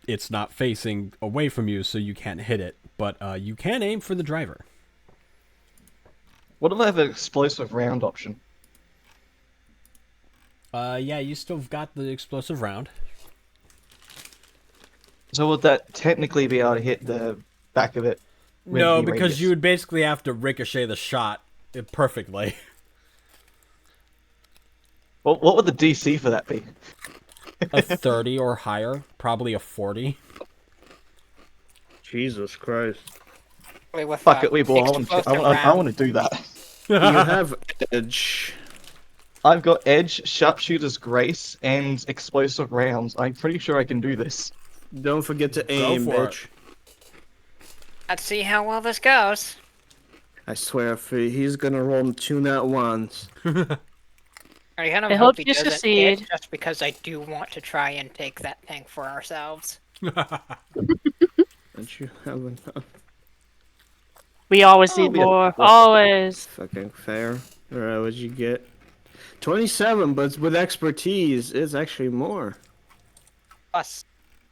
it's not facing away from you, so you can't hit it. But you can aim for the driver. What if I have an explosive round option? Yeah, you still got the explosive round. So would that technically be able to hit the back of it? with No, the because radius? you would basically have to ricochet the shot perfectly. What would the DC for that be? A 30 or higher, probably a 40. Jesus Christ. Wait, with, Fuck it, we ball. I explosive want round. to do that. You have edge. I've got edge, sharpshooter's grace, and explosive rounds. I'm pretty sure I can do this. Don't forget to aim, for it. bitch. Let's see how well this goes. I swear, if he's gonna roll 2 nat ones. I kind of I hope hope he you doesn't succeed. hit, just because I do want to try and take that tank for ourselves. Don't you have enough? We always Oh, need we have- more. Always. Fucking fair. Alright, what'd you get? 27, but with expertise, it's actually more. Plus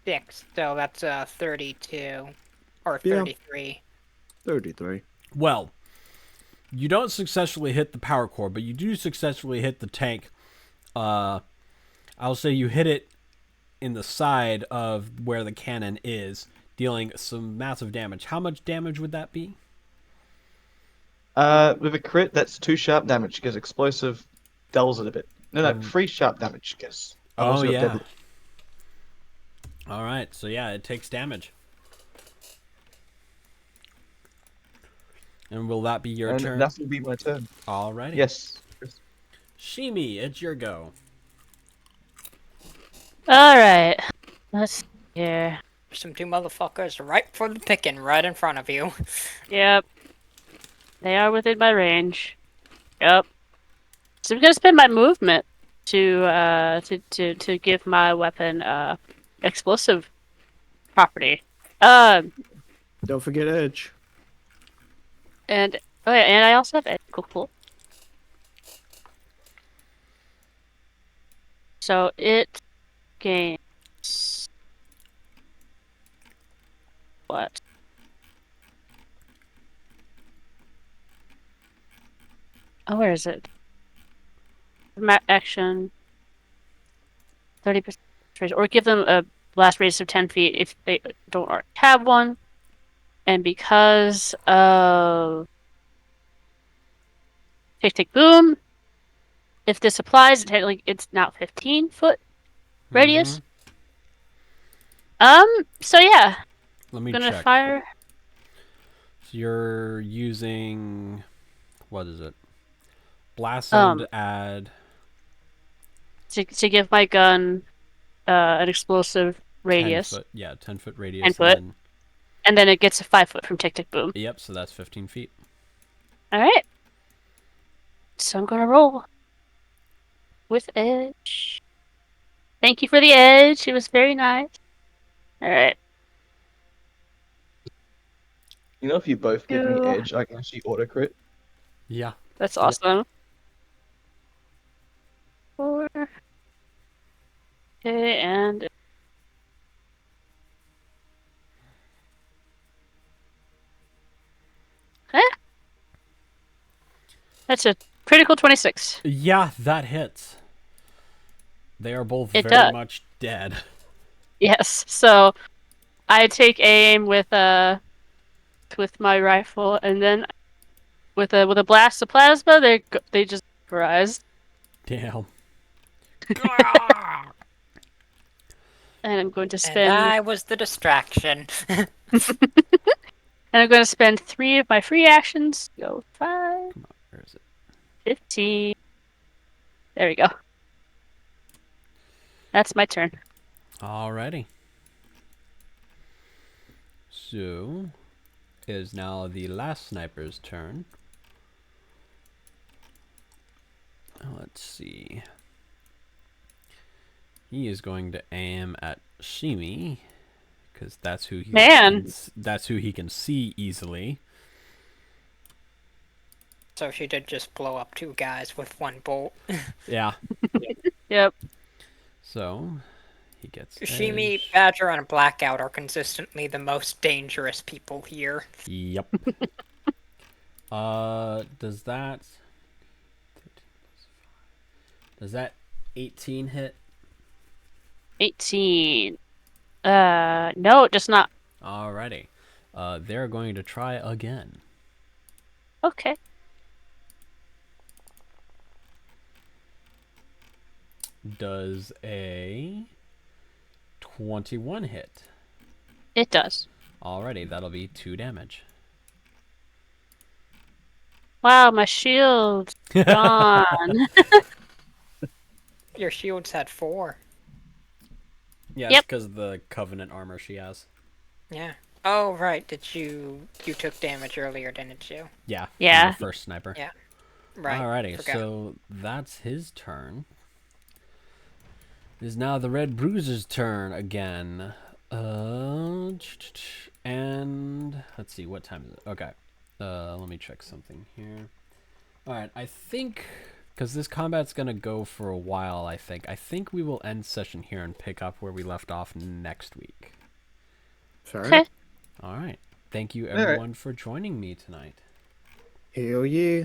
6, so that's 32. Or Yeah. 33. 33. Well, you don't successfully hit the power core, but you do successfully hit the tank. I'll say you hit it in the side of where the cannon is, dealing some massive damage. How much damage would that be? With a crit, that's 2 sharp damage, because explosive dulls it a bit. No, 3 sharp damage, guess. I've Oh, also got yeah. deadly. All right, so yeah, it takes damage. And will that be your And turn? that will be my turn. Alrighty. Yes. Shimi, it's your go. Alright. Let's see here. Some 2 motherfuckers right for the picking, right in front of you. Yep. They are within my range. Yep. So I'm gonna spend my movement to give my weapon explosive property. Don't forget edge. And oh yeah, and I also have edge. Cool. So it gains what? Oh, where is it? Action 30%, or give them a blast radius of 10 feet if they don't already have one. And because of Tick Boom, if this applies, technically it's now 15-foot radius. So yeah, Let me gonna check. fire. So you're using, what is it? Blast to add. To give my gun an explosive 10 radius, foot, yeah, 10 foot radius. 10 foot. And and then it gets a 5 foot from Tick Boom. yep, so that's 15 feet. All right. So I'm gonna roll with edge. Thank you for the edge. It was very nice. All right. You know, if you both give me Two. edge, I can actually auto crit. Yeah. That's awesome. 4. Okay, and that's a critical 26. Yeah, that hits. They are both It very does. much dead. Yes. So I take aim with my rifle, and then with a blast of plasma, they just rise. Damn. And I'm going to And spend I was the distraction. and I'm going to spend 3 of my free actions. Go 5, Come on, where is it? 15. There we go. That's my turn. Alrighty. So, it is now the last sniper's turn. Let's see. He is going to aim at Shimi, because that's who that's who he can see easily. So she did just blow up 2 guys with 1 bolt. Yeah. Yep. So, he gets Shimi, edge. Badger, and Blackout are consistently the most dangerous people here. Yep. Does that 18 hit? 18. No, just not. Alrighty. They're going to try again. Okay. Does a 21 hit? It does. Alrighty, that'll be 2 damage. Wow, my shield's gone. Your shields had 4. Yeah, Yep. it's because of the Covenant armor she has. Yeah. Oh, right. You took damage earlier, didn't you? Yeah. Yeah. From the first sniper. Yeah. Right. Alrighty, Forgot. so that's his turn. It is now the Red Bruiser's turn again. And let's see, what time is it? Okay. Let me check something here. Alright, I think, because this combat's going to go for a while, I think we will end session here and pick up where we left off next week. Fair Okay. enough. Alright. Thank you Alright. everyone for joining me tonight. Hell yeah.